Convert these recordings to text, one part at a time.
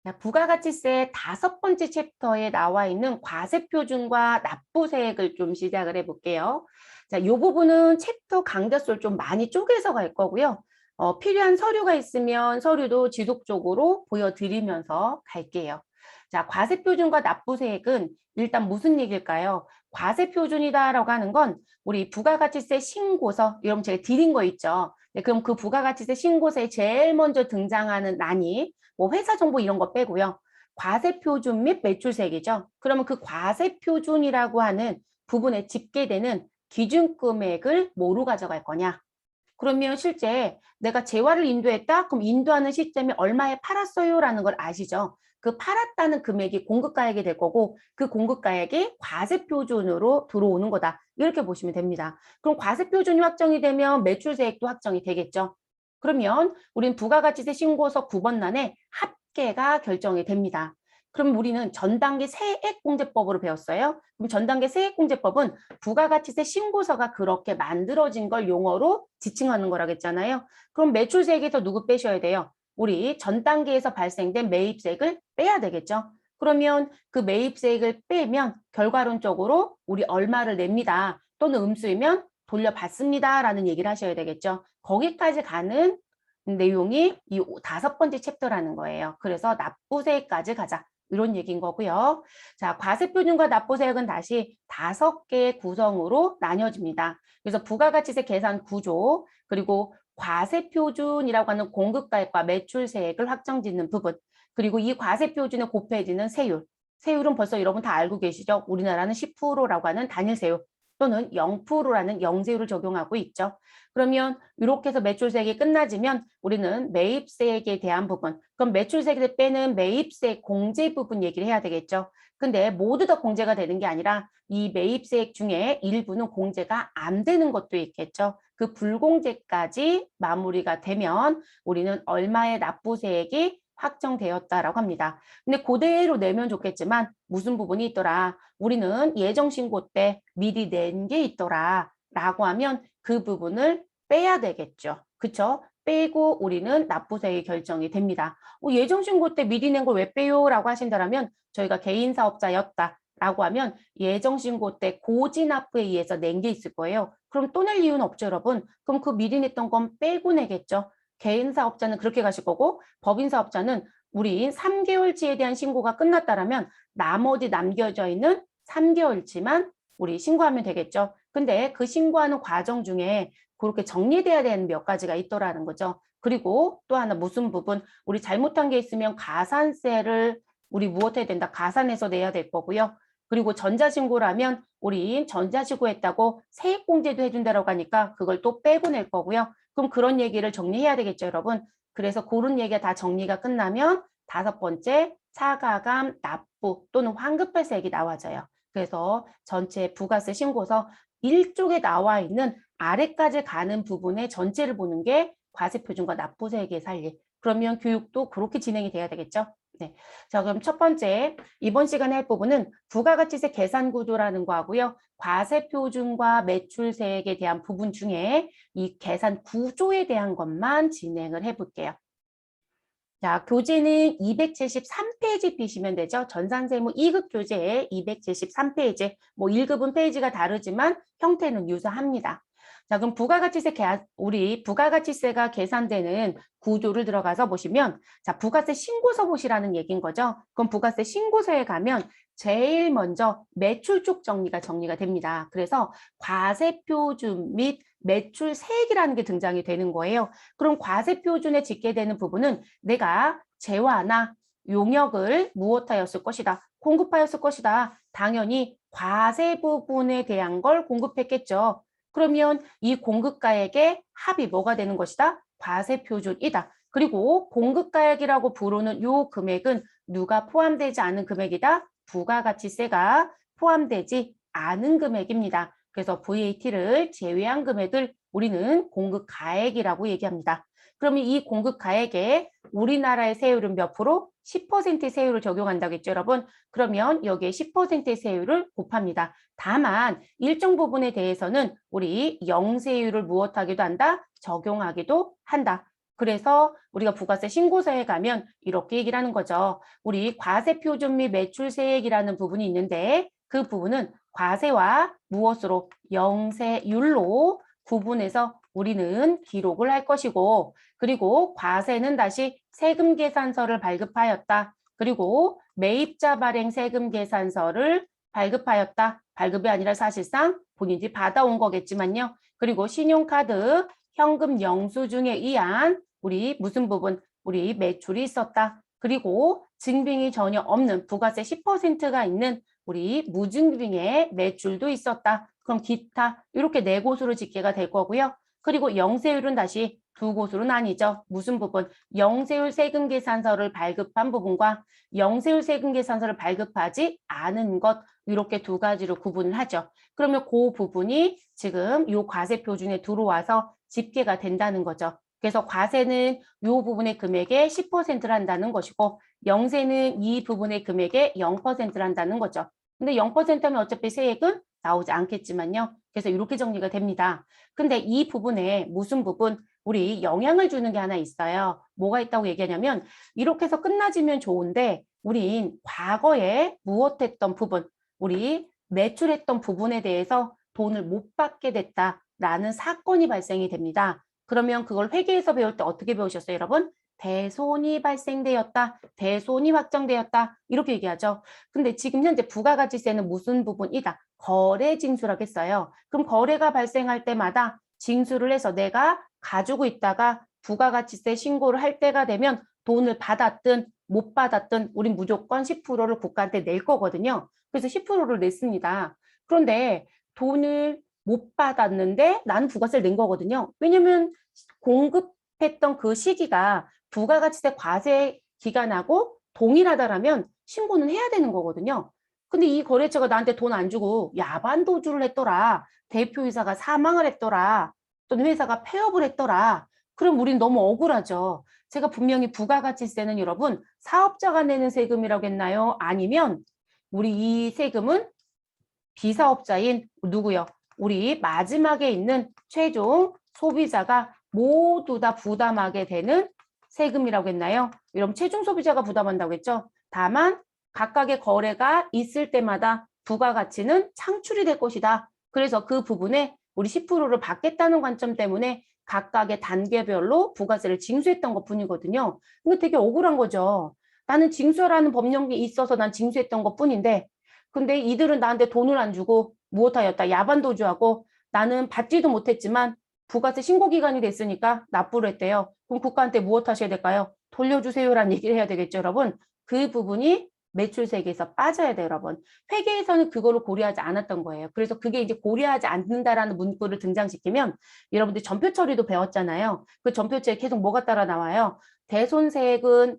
자, 부가가치세 5번째 챕터에 나와 있는 과세표준과 납부세액을 좀 시작을 해볼게요. 자, 이 부분은 챕터 강좌수를 좀 많이 쪼개서 갈 거고요. 필요한 서류가 있으면 서류도 지속적으로 보여드리면서 갈게요. 자, 과세표준과 납부세액은 일단 무슨 얘기일까요? 과세표준이다라고 하는 건 우리 부가가치세 신고서, 여러분 제가 드린 거 있죠? 네, 그럼 그 부가가치세 신고서에 제일 먼저 등장하는 란이 뭐 회사 정보 이런 거 빼고요. 과세표준 및 매출세액이죠. 그러면 그 과세표준이라고 하는 부분에 집계되는 기준금액을 뭐로 가져갈 거냐? 그러면 실제 내가 재화를 인도했다? 그럼 인도하는 시점이 얼마에 팔았어요? 라는 걸 아시죠? 그 팔았다는 금액이 공급가액이 될 거고 그 공급가액이 과세표준으로 들어오는 거다. 이렇게 보시면 됩니다. 그럼 과세표준이 확정이 되면 매출세액도 확정이 되겠죠. 그러면 우리는 부가가치세 신고서 9번란에 합계가 결정이 됩니다. 그럼 우리는 전단계 세액공제법으로 배웠어요. 그럼 전단계 세액공제법은 부가가치세 신고서가 그렇게 만들어진 걸 용어로 지칭하는 거라겠잖아요. 그럼 매출세액에서 누구 빼셔야 돼요? 우리 전 단계에서 발생된 매입세액을 빼야 되겠죠. 그러면 그 매입세액을 빼면 결과론적으로 우리 얼마를 냅니다. 또는 음수이면 돌려받습니다라는 얘기를 하셔야 되겠죠. 거기까지 가는 내용이 이 5번째 챕터라는 거예요. 그래서 납부세액까지 가자. 이런 얘기인 거고요. 자, 과세표준과 납부세액은 다시 5개의 구성으로 나뉘어집니다. 그래서 부가가치세 계산 구조, 그리고 과세표준이라고 하는 공급가액과 매출세액을 확정짓는 부분, 그리고 이 과세표준에 곱해지는 세율. 세율은 벌써 여러분 다 알고 계시죠? 우리나라는 10%라고 하는 단일세율 또는 0%라는 영세율을 적용하고 있죠. 그러면 이렇게 해서 매출세액이 끝나지면 우리는 매입세액에 대한 부분, 그럼 매출세액을 빼는 매입세액 공제 부분 얘기를 해야 되겠죠. 근데 모두 다 공제가 되는 게 아니라 이 매입세액 중에 일부는 공제가 안 되는 것도 있겠죠. 그 불공제까지 마무리가 되면 우리는 얼마의 납부세액이 확정되었다라고 합니다. 근데 그대로 내면 좋겠지만 무슨 부분이 있더라. 우리는 예정신고 때 미리 낸 게 있더라. 라고 하면 그 부분을 빼야 되겠죠. 그쵸? 빼고 우리는 납부세액이 결정이 됩니다. 예정신고 때 미리 낸 걸 왜 빼요? 라고 하신다면 저희가 개인사업자였다. 라고 하면 예정신고 때 고지납부에 의해서 낸 게 있을 거예요. 그럼 또 낼 이유는 없죠, 여러분. 그럼 그 미리 냈던 건 빼고 내겠죠. 개인사업자는 그렇게 가실 거고 법인사업자는 우리 3개월치에 대한 신고가 끝났다라면 나머지 남겨져 있는 3개월치만 우리 신고하면 되겠죠. 근데 그 신고하는 과정 중에 그렇게 정리돼야 되는 몇 가지가 있더라는 거죠. 그리고 또 하나 무슨 부분 우리 잘못한 게 있으면 가산세를 우리 무엇 해야 된다? 가산해서 내야 될 거고요. 그리고 전자신고라면 우리 전자신고했다고 세액공제도 해준다라고 하니까 그걸 또 빼고 낼 거고요. 그럼 그런 얘기를 정리해야 되겠죠, 여러분. 그래서 그런 얘기가 다 정리가 끝나면 5번째 차가감 납부 또는 환급발세액이 나와져요. 그래서 전체 부가세 신고서 1쪽에 나와 있는 아래까지 가는 부분의 전체를 보는 게 과세표준과 납부세액의 살리. 그러면 교육도 그렇게 진행이 돼야 되겠죠. 네. 자, 그럼 첫 번째, 이번 시간에 할 부분은 부가가치세 계산 구조라는 거 하고요. 과세표준과 매출세액에 대한 부분 중에 이 계산 구조에 대한 것만 진행을 해볼게요. 자, 교재는 273페이지 피시면 되죠. 전산세무 2급 교재에 273페이지, 뭐 1급은 페이지가 다르지만 형태는 유사합니다. 자, 그럼 우리 부가가치세가 계산되는 구조를 들어가서 보시면, 자, 부가세 신고서 보시라는 얘기인 거죠. 그럼 부가세 신고서에 가면 제일 먼저 매출 쪽 정리가 됩니다. 그래서 과세표준 및 매출세액이라는 게 등장이 되는 거예요. 그럼 과세표준에 집계되는 부분은 내가 재화나 용역을 무엇하였을 것이다. 공급하였을 것이다. 당연히 과세 부분에 대한 걸 공급했겠죠. 그러면 이 공급가액의 합이 뭐가 되는 것이다? 과세표준이다. 그리고 공급가액이라고 부르는 이 금액은 누가 포함되지 않은 금액이다? 부가가치세가 포함되지 않은 금액입니다. 그래서 VAT를 제외한 금액을 우리는 공급가액이라고 얘기합니다. 그러면 이 공급가액에 우리나라의 세율은 몇 프로? 10% 세율을 적용한다고 했죠, 여러분? 그러면 여기에 10%의 세율을 곱합니다. 다만 일정 부분에 대해서는 우리 영세율을 무엇하기도 한다? 적용하기도 한다. 그래서 우리가 부가세 신고서에 가면 이렇게 얘기를 하는 거죠. 우리 과세표준 및 매출세액이라는 부분이 있는데 그 부분은 과세와 무엇으로 영세율로 구분해서 우리는 기록을 할 것이고 그리고 과세는 다시 세금 계산서를 발급하였다. 그리고 매입자 발행 세금 계산서를 발급하였다. 발급이 아니라 사실상 본인이 받아온 거겠지만요. 그리고 신용카드, 현금 영수증에 의한 우리 무슨 부분? 우리 매출이 있었다. 그리고 증빙이 전혀 없는 부가세 10%가 있는 우리 무증빙의 매출도 있었다. 그럼 기타 이렇게 네 곳으로 집계가 될 거고요. 그리고 영세율은 다시 두 곳으로 나뉘죠. 무슨 부분? 영세율 세금 계산서를 발급한 부분과 영세율 세금 계산서를 발급하지 않은 것 이렇게 두 가지로 구분을 하죠. 그러면 그 부분이 지금 이 과세 표준에 들어와서 집계가 된다는 거죠. 그래서 과세는 이 부분의 금액의 10%를 한다는 것이고 영세는 이 부분의 금액의 0%를 한다는 거죠. 근데 0% 하면 어차피 세액은 나오지 않겠지만요. 그래서 이렇게 정리가 됩니다. 근데 이 부분에 무슨 부분? 우리 영향을 주는 게 하나 있어요. 뭐가 있다고 얘기하냐면 이렇게 해서 끝나지면 좋은데 우린 과거에 무엇했던 부분, 우리 매출했던 부분에 대해서 돈을 못 받게 됐다라는 사건이 발생이 됩니다. 그러면 그걸 회계에서 배울 때 어떻게 배우셨어요, 여러분? 대손이 발생되었다, 대손이 확정되었다 이렇게 얘기하죠. 근데 지금 현재 부가가치세는 무슨 부분이다? 거래 징수라고 했어요. 그럼 거래가 발생할 때마다 징수를 해서 내가 가지고 있다가 부가가치세 신고를 할 때가 되면 돈을 받았든 못 받았든 우린 무조건 10%를 국가한테 낼 거거든요. 그래서 10%를 냈습니다. 그런데 돈을 못 받았는데 나는 부가세를 낸 거거든요. 왜냐면 공급했던 그 시기가 부가가치세 과세 기간하고 동일하다라면 신고는 해야 되는 거거든요. 근데 이 거래처가 나한테 돈 안 주고 야반 도주를 했더라. 대표이사가 사망을 했더라. 또는 회사가 폐업을 했더라. 그럼 우린 너무 억울하죠. 제가 분명히 부가가치세는 여러분 사업자가 내는 세금이라고 했나요? 아니면 우리 이 세금은 비사업자인 누구요? 우리 마지막에 있는 최종 소비자가 모두 다 부담하게 되는 세금이라고 했나요? 여러분 최종 소비자가 부담한다고 했죠? 다만 각각의 거래가 있을 때마다 부가가치는 창출이 될 것이다. 그래서 그 부분에 우리 10%를 받겠다는 관점 때문에 각각의 단계별로 부가세를 징수했던 것 뿐이거든요. 이거 되게 억울한 거죠. 나는 징수라는 법령이 있어서 난 징수했던 것 뿐인데 근데 이들은 나한테 돈을 안 주고 무엇하였다? 야반도주하고 나는 받지도 못했지만 부가세 신고기간이 됐으니까 납부를 했대요. 그럼 국가한테 무엇 하셔야 될까요? 돌려주세요라는 얘기를 해야 되겠죠, 여러분. 그 부분이 매출세액에서 빠져야 돼요, 여러분. 회계에서는 그거를 고려하지 않았던 거예요. 그래서 그게 이제 고려하지 않는다라는 문구를 등장시키면 여러분들 전표 처리도 배웠잖아요. 그 전표처에 계속 뭐가 따라 나와요? 대손세액은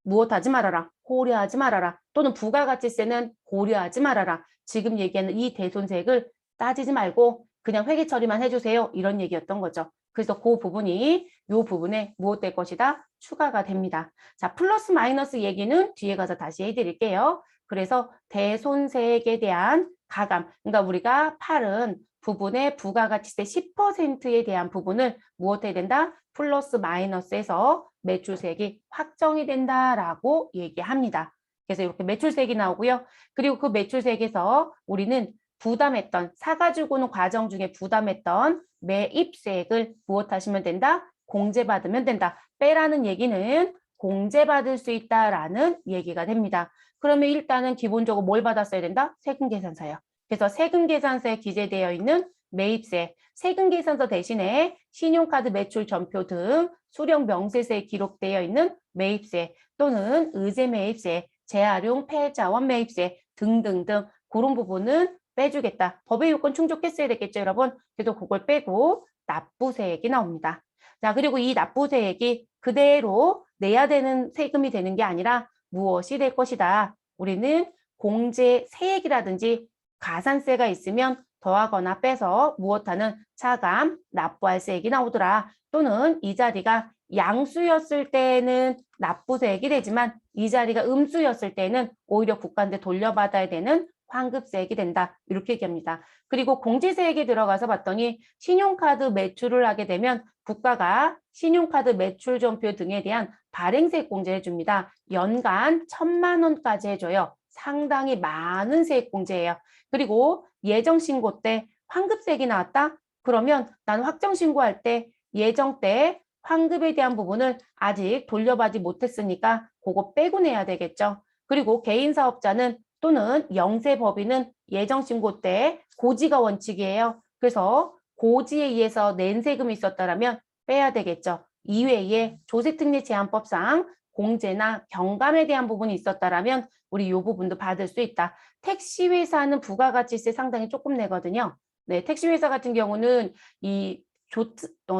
무엇하지 말아라. 고려하지 말아라. 또는 부가가치세는 고려하지 말아라. 지금 얘기하는 이 대손세액을 따지지 말고 그냥 회계 처리만 해주세요. 이런 얘기였던 거죠. 그래서 그 부분이 이 부분에 무엇 될 것이다? 추가가 됩니다. 자, 플러스 마이너스 얘기는 뒤에 가서 다시 해드릴게요. 그래서 대손세액에 대한 가감. 그러니까 우리가 팔은 부분의 부가가치세 10%에 대한 부분을 무엇 해야 된다? 플러스 마이너스에서 매출세액이 확정이 된다라고 얘기합니다. 그래서 이렇게 매출세액이 나오고요. 그리고 그 매출세액에서 우리는 부담했던 사가지고는 과정 중에 부담했던 매입세액을 무엇하시면 된다? 공제받으면 된다. 빼라는 얘기는 공제받을 수 있다라는 얘기가 됩니다. 그러면 일단은 기본적으로 뭘 받았어야 된다? 세금계산서요. 그래서 세금계산서에 기재되어 있는 매입세, 세금계산서 대신에 신용카드 매출 전표 등 수령 명세서에 기록되어 있는 매입세 또는 의제매입세, 재활용 폐자원 매입세 등등등 그런 부분은 빼주겠다. 법의 요건 충족했어야 됐겠죠, 여러분? 그래도 그걸 빼고 납부세액이 나옵니다. 자, 그리고 이 납부세액이 그대로 내야 되는 세금이 되는 게 아니라 무엇이 될 것이다. 우리는 공제세액이라든지 가산세가 있으면 더하거나 빼서 무엇하는 차감, 납부할 세액이 나오더라. 또는 이 자리가 양수였을 때는 납부세액이 되지만 이 자리가 음수였을 때는 오히려 국가한테 돌려받아야 되는 환급세액이 된다. 이렇게 얘기합니다. 그리고 공제세액에 들어가서 봤더니 신용카드 매출을 하게 되면 국가가 신용카드 매출 전표 등에 대한 발행세액 공제해 줍니다. 연간 1,000만 원까지 해줘요. 상당히 많은 세액 공제예요. 그리고 예정신고 때 환급세액이 나왔다? 그러면 난 확정신고할 때 예정 때 환급에 대한 부분을 아직 돌려받지 못했으니까 그거 빼고 내야 되겠죠. 그리고 개인사업자는 또는 영세법인은 예정신고 때 고지가 원칙이에요. 그래서 고지에 의해서 낸 세금이 있었다면 빼야 되겠죠. 이외에 조세특례제한법상 공제나 경감에 대한 부분이 있었다면 우리 이 부분도 받을 수 있다. 택시회사는 부가가치세 상당히 조금 내거든요. 네, 택시회사 같은 경우는 이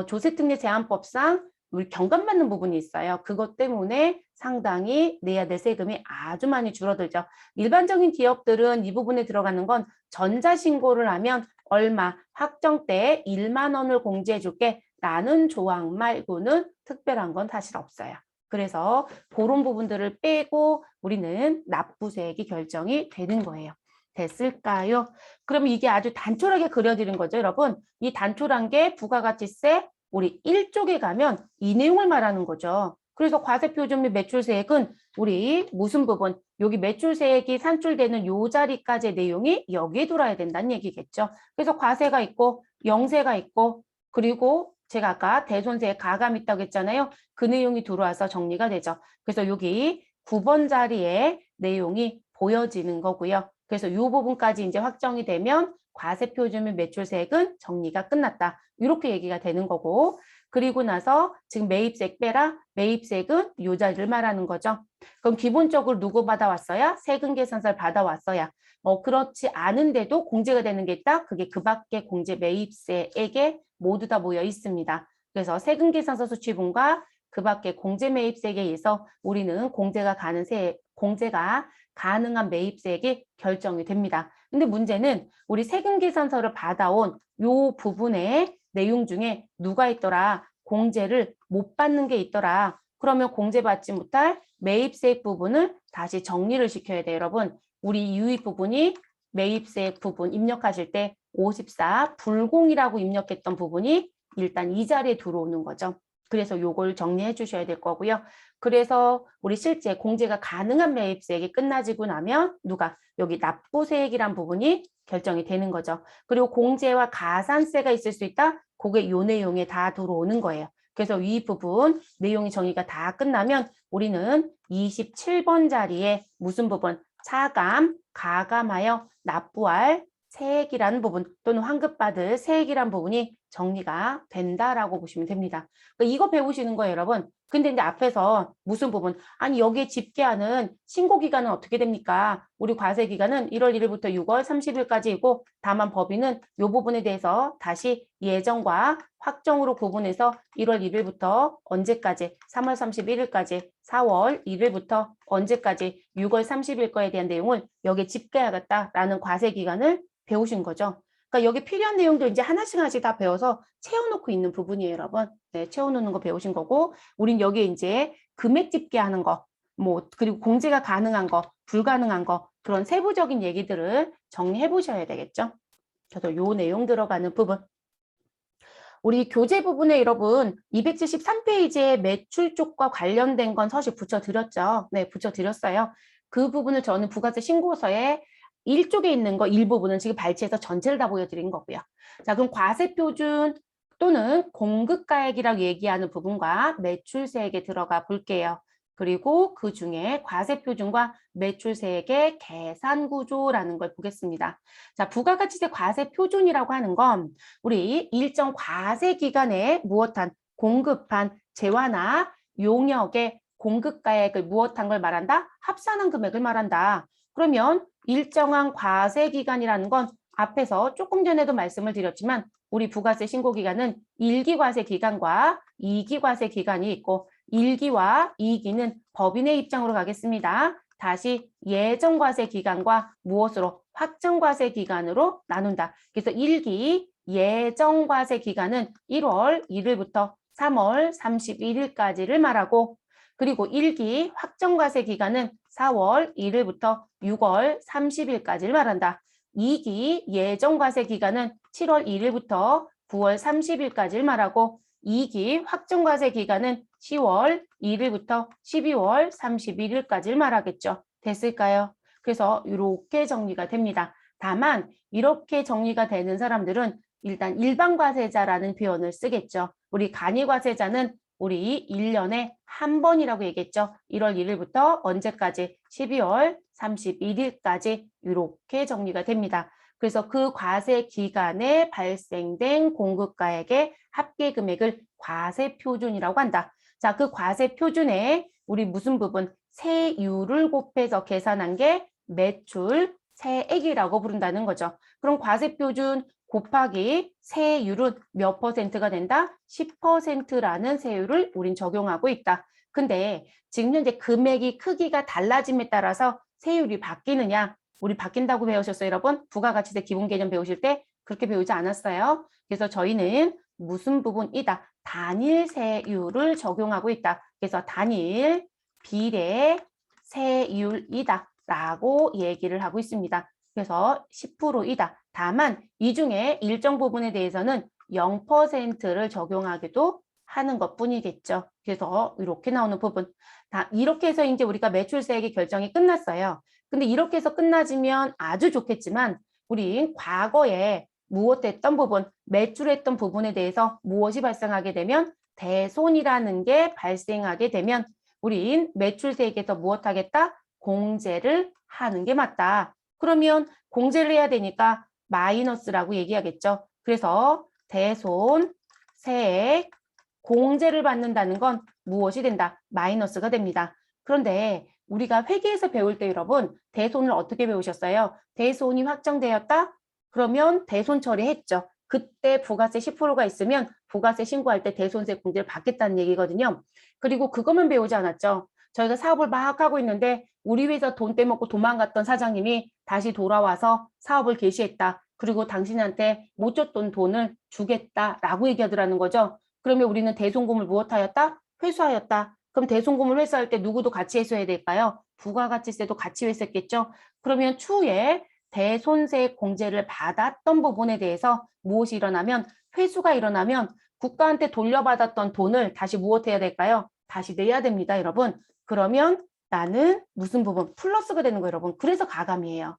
조세특례제한법상 우리 경감받는 부분이 있어요. 그것 때문에 상당히 내야 될 세금이 아주 많이 줄어들죠. 일반적인 기업들은 이 부분에 들어가는 건 전자신고를 하면 얼마 확정때 1만 원을 공제해 줄게 라는 조항 말고는 특별한 건 사실 없어요. 그래서 그런 부분들을 빼고 우리는 납부세액이 결정이 되는 거예요. 됐을까요? 그럼 이게 아주 단촐하게 그려지는 거죠, 여러분. 이 단촐한 게 부가가치세 우리 1쪽에 가면 이 내용을 말하는 거죠. 그래서 과세표준 및 매출세액은 우리 무슨 부분, 여기 매출세액이 산출되는 요 자리까지의 내용이 여기에 들어야 된다는 얘기겠죠. 그래서 과세가 있고 영세가 있고 그리고 제가 아까 대손세액 가감 있다고 했잖아요. 그 내용이 들어와서 정리가 되죠. 그래서 여기 9번 자리에 내용이 보여지는 거고요. 그래서 이 부분까지 이제 확정이 되면 과세표준 및 매출세액은 정리가 끝났다. 이렇게 얘기가 되는 거고 그리고 나서 지금 매입세액 빼라. 매입세액은 이 자리를 말하는 거죠. 그럼 기본적으로 누구 받아왔어야? 세금계산서를 받아왔어야. 그렇지 않은데도 공제가 되는 게 있다. 그게 그 밖에 공제 매입세액에 모두 다 모여 있습니다. 그래서 세금계산서 수취분과 그 밖에 공제 매입세액에 의해서 우리는 공제가 가능한 매입세액이 결정이 됩니다. 근데 문제는 우리 세금계산서를 받아온 요 부분의 내용 중에 누가 있더라? 공제를 못 받는 게 있더라. 그러면 공제받지 못할 매입세액 부분을 다시 정리를 시켜야 돼요, 여러분. 우리 유입 부분이 매입세액 부분 입력하실 때 54 불공이라고 입력했던 부분이 일단 이 자리에 들어오는 거죠. 그래서 요걸 정리해 주셔야 될 거고요. 그래서 우리 실제 공제가 가능한 매입세액이 끝나지고 나면 누가 여기 납부세액이란 부분이 결정이 되는 거죠. 그리고 공제와 가산세가 있을 수 있다. 그게 요 내용에 다 들어오는 거예요. 그래서 이 부분 내용이 정의가 다 끝나면 우리는 27번 자리에 무슨 부분? 차감, 가감하여 납부할 세액이라는 부분 또는 환급받을 세액이라는 부분이 정리가 된다라고 보시면 됩니다. 그러니까 이거 배우시는 거예요, 여러분. 근데 이제 앞에서 무슨 부분? 아니 여기에 집계하는 신고기간은 어떻게 됩니까? 우리 과세기간은 1월 1일부터 6월 30일까지이고 다만 법인은 이 부분에 대해서 다시 예정과 확정으로 구분해서 1월 1일부터 언제까지 3월 31일까지 4월 1일부터 언제까지 6월 30일 거에 대한 내용을 여기에 집계하겠다라는 과세기간을 배우신 거죠. 그러니까 여기 필요한 내용도 이제 하나씩 다 배워서 채워놓고 있는 부분이에요, 여러분. 네, 채워놓는 거 배우신 거고, 우린 여기에 이제 금액 집계하는 거, 그리고 공제가 가능한 거, 불가능한 거, 그런 세부적인 얘기들을 정리해 보셔야 되겠죠. 그래서 요 내용 들어가는 부분. 우리 교재 부분에 여러분 273페이지에 매출 쪽과 관련된 건 서식 붙여드렸죠. 네, 붙여드렸어요. 그 부분을 저는 부가세 신고서에 1쪽에 있는 거 일부분은 지금 발췌해서 전체를 다 보여드린 거고요. 자, 그럼 과세표준 또는 공급가액이라고 얘기하는 부분과 매출세액에 들어가 볼게요. 그리고 그 중에 과세표준과 매출세액의 계산구조라는 걸 보겠습니다. 자, 부가가치세 과세표준이라고 하는 건 우리 일정 과세기간에 무엇한 공급한 재화나 용역의 공급가액을 무엇한 걸 말한다? 합산한 금액을 말한다. 그러면 일정한 과세기간이라는 건 앞에서 조금 전에도 말씀을 드렸지만 우리 부가세 신고기간은 1기 과세기간과 2기 과세기간이 있고 1기와 2기는 법인의 입장으로 가겠습니다. 다시 예정과세기간과 무엇으로? 확정과세기간으로 나눈다. 그래서 1기 예정과세기간은 1월 1일부터 3월 31일까지를 말하고 그리고 1기 확정과세 기간은 4월 1일부터 6월 30일까지를 말한다. 2기 예정과세 기간은 7월 1일부터 9월 30일까지를 말하고 2기 확정과세 기간은 10월 1일부터 12월 31일까지를 말하겠죠. 됐을까요? 그래서 이렇게 정리가 됩니다. 다만 이렇게 정리가 되는 사람들은 일단 일반과세자라는 표현을 쓰겠죠. 우리 간이과세자는 우리 1년에 한 번이라고 얘기했죠. 1월 1일부터 언제까지? 12월 31일까지 이렇게 정리가 됩니다. 그래서 그 과세 기간에 발생된 공급가액의 합계 금액을 과세 표준이라고 한다. 자, 그 과세 표준에 우리 무슨 부분? 세율을 곱해서 계산한 게 매출 세액이라고 부른다는 거죠. 그럼 과세 표준 곱하기 세율은 몇 퍼센트가 된다? 10%라는 세율을 우린 적용하고 있다. 근데 지금 현재 금액이 크기가 달라짐에 따라서 세율이 바뀌느냐? 우리 바뀐다고 배우셨어요, 여러분? 부가가치세 기본 개념 배우실 때 그렇게 배우지 않았어요. 그래서 저희는 무슨 부분이다? 단일 세율을 적용하고 있다. 그래서 단일 비례 세율이다 라고 얘기를 하고 있습니다. 그래서 10%이다. 다만 이 중에 일정 부분에 대해서는 0%를 적용하기도 하는 것뿐이겠죠. 그래서 이렇게 나오는 부분. 이렇게 해서 이제 우리가 매출세액의 결정이 끝났어요. 근데 이렇게 해서 끝나지면 아주 좋겠지만 우리 과거에 무엇했던 부분, 매출했던 부분에 대해서 무엇이 발생하게 되면 대손이라는 게 발생하게 되면 우린 매출세액에서 무엇하겠다? 공제를 하는 게 맞다. 그러면 공제를 해야 되니까 마이너스라고 얘기하겠죠. 그래서 대손 세액 공제를 받는다는 건 무엇이 된다? 마이너스가 됩니다. 그런데 우리가 회계에서 배울 때 여러분 대손을 어떻게 배우셨어요? 대손이 확정되었다? 그러면 대손 처리했죠. 그때 부가세 10%가 있으면 부가세 신고할 때 대손세 공제를 받겠다는 얘기거든요. 그리고 그것만 배우지 않았죠. 저희가 사업을 막 하고 있는데 우리 회사 돈 떼먹고 도망갔던 사장님이 다시 돌아와서 사업을 개시했다. 그리고 당신한테 못 줬던 돈을 주겠다라고 얘기하더라는 거죠. 그러면 우리는 대손금을 무엇하였다? 회수하였다. 그럼 대손금을 회수할 때 누구도 같이 회수해야 될까요? 부가가치세도 같이 회수했겠죠. 그러면 추후에 대손세 공제를 받았던 부분에 대해서 무엇이 일어나면 회수가 일어나면 국가한테 돌려받았던 돈을 다시 무엇해야 될까요? 다시 내야 됩니다, 여러분. 그러면 나는 무슨 부분? 플러스가 되는 거예요, 여러분. 그래서 가감이에요.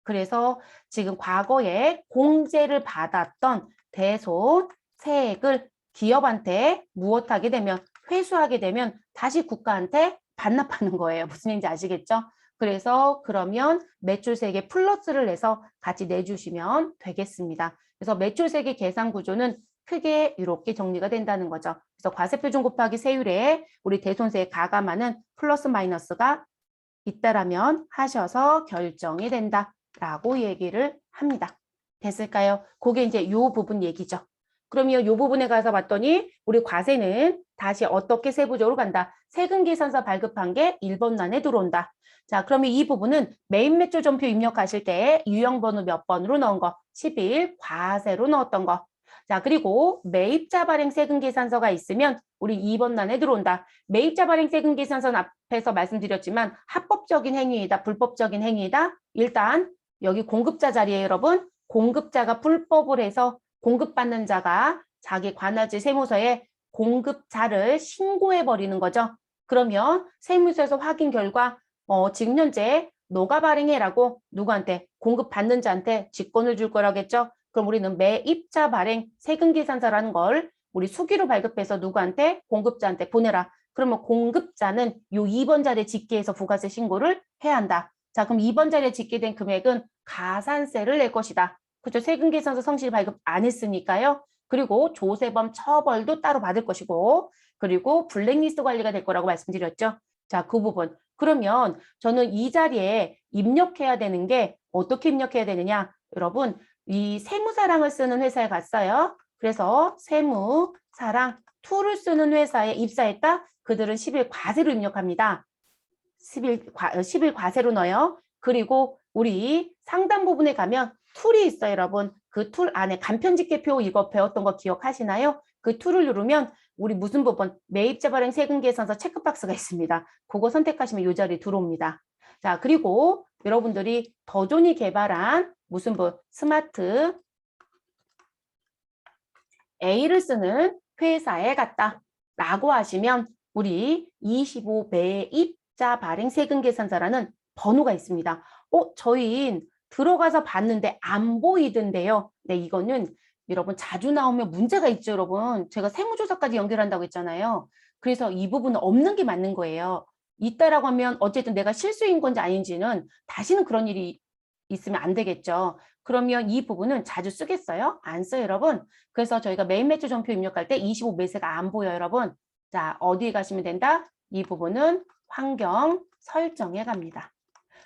그래서 지금 과거에 공제를 받았던 대손 세액을 기업한테 무엇하게 되면 회수하게 되면 다시 국가한테 반납하는 거예요. 무슨 얘기인지 아시겠죠? 그래서 그러면 매출세액에 플러스를 내서 같이 내주시면 되겠습니다. 그래서 매출세액의 계산 구조는 크게 이렇게 정리가 된다는 거죠. 그래서 과세표준 곱하기 세율에 우리 대손세액 가감하는 플러스 마이너스가 있다라면 하셔서 결정이 된다라고 얘기를 합니다. 됐을까요? 그게 이제 요 부분 얘기죠. 그러면 요 부분에 가서 봤더니 우리 과세는 다시 어떻게 세부적으로 간다. 세금계산서 발급한 게 1번 란에 들어온다. 자, 그러면 이 부분은 메인 매출 전표 입력하실 때 유형번호 몇 번으로 넣은 거? 11 과세로 넣었던 거. 자, 그리고 매입자 발행 세금 계산서가 있으면 우리 2번 란에 들어온다. 매입자 발행 세금 계산서는 앞에서 말씀드렸지만 합법적인 행위이다, 불법적인 행위이다. 일단 여기 공급자 자리에 여러분, 공급자가 불법을 해서 공급받는 자가 자기 관할지 세무서에 공급자를 신고해버리는 거죠. 그러면 세무서에서 확인 결과 지금 현재 너가 발행해라고 누구한테? 공급받는 자한테 직권을 줄 거라겠죠. 그럼 우리는 매입자 발행 세금계산서라는 걸 우리 수기로 발급해서 누구한테? 공급자한테 보내라. 그러면 공급자는 요 2번 자리에 집계해서 부가세 신고를 해야 한다. 자, 그럼 2번 자리에 집계된 금액은 가산세를 낼 것이다. 그렇죠. 세금계산서 성실 발급 안 했으니까요. 그리고 조세범 처벌도 따로 받을 것이고 그리고 블랙리스트 관리가 될 거라고 말씀드렸죠. 자, 그 부분. 그러면 저는 이 자리에 입력해야 되는 게 어떻게 입력해야 되느냐? 여러분, 이 세무사랑을 쓰는 회사에 갔어요. 그래서 세무사랑 2를 쓰는 회사에 입사했다? 그들은 10일 과세로 입력합니다. 10일 과세로 넣어요. 그리고 우리 상단 부분에 가면 툴이 있어요, 여러분. 그 툴 안에 간편집계표 이거 배웠던 거 기억하시나요? 그 툴을 누르면 우리 무슨 부분? 매입자 발행 세금 계산서 체크박스가 있습니다. 그거 선택하시면 이 자리 들어옵니다. 자, 그리고 여러분들이 더존이 개발한 무슨 부 스마트 A를 쓰는 회사에 갔다 라고 하시면 우리 25 매입자 발행 세금 계산서라는 번호가 있습니다. 저희 들어가서 봤는데 안 보이던데요. 네, 이거는 여러분 자주 나오면 문제가 있죠, 여러분. 제가 세무조사까지 연결한다고 했잖아요. 그래서 이 부분은 없는 게 맞는 거예요. 있다라고 하면 어쨌든 내가 실수인 건지 아닌지는 다시는 그런 일이 있으면 안 되겠죠. 그러면 이 부분은 자주 쓰겠어요? 안 써요, 여러분. 그래서 저희가 매입 매출 전표 입력할 때 25 매세가 안 보여요, 여러분. 자, 어디에 가시면 된다? 이 부분은 환경 설정에 갑니다.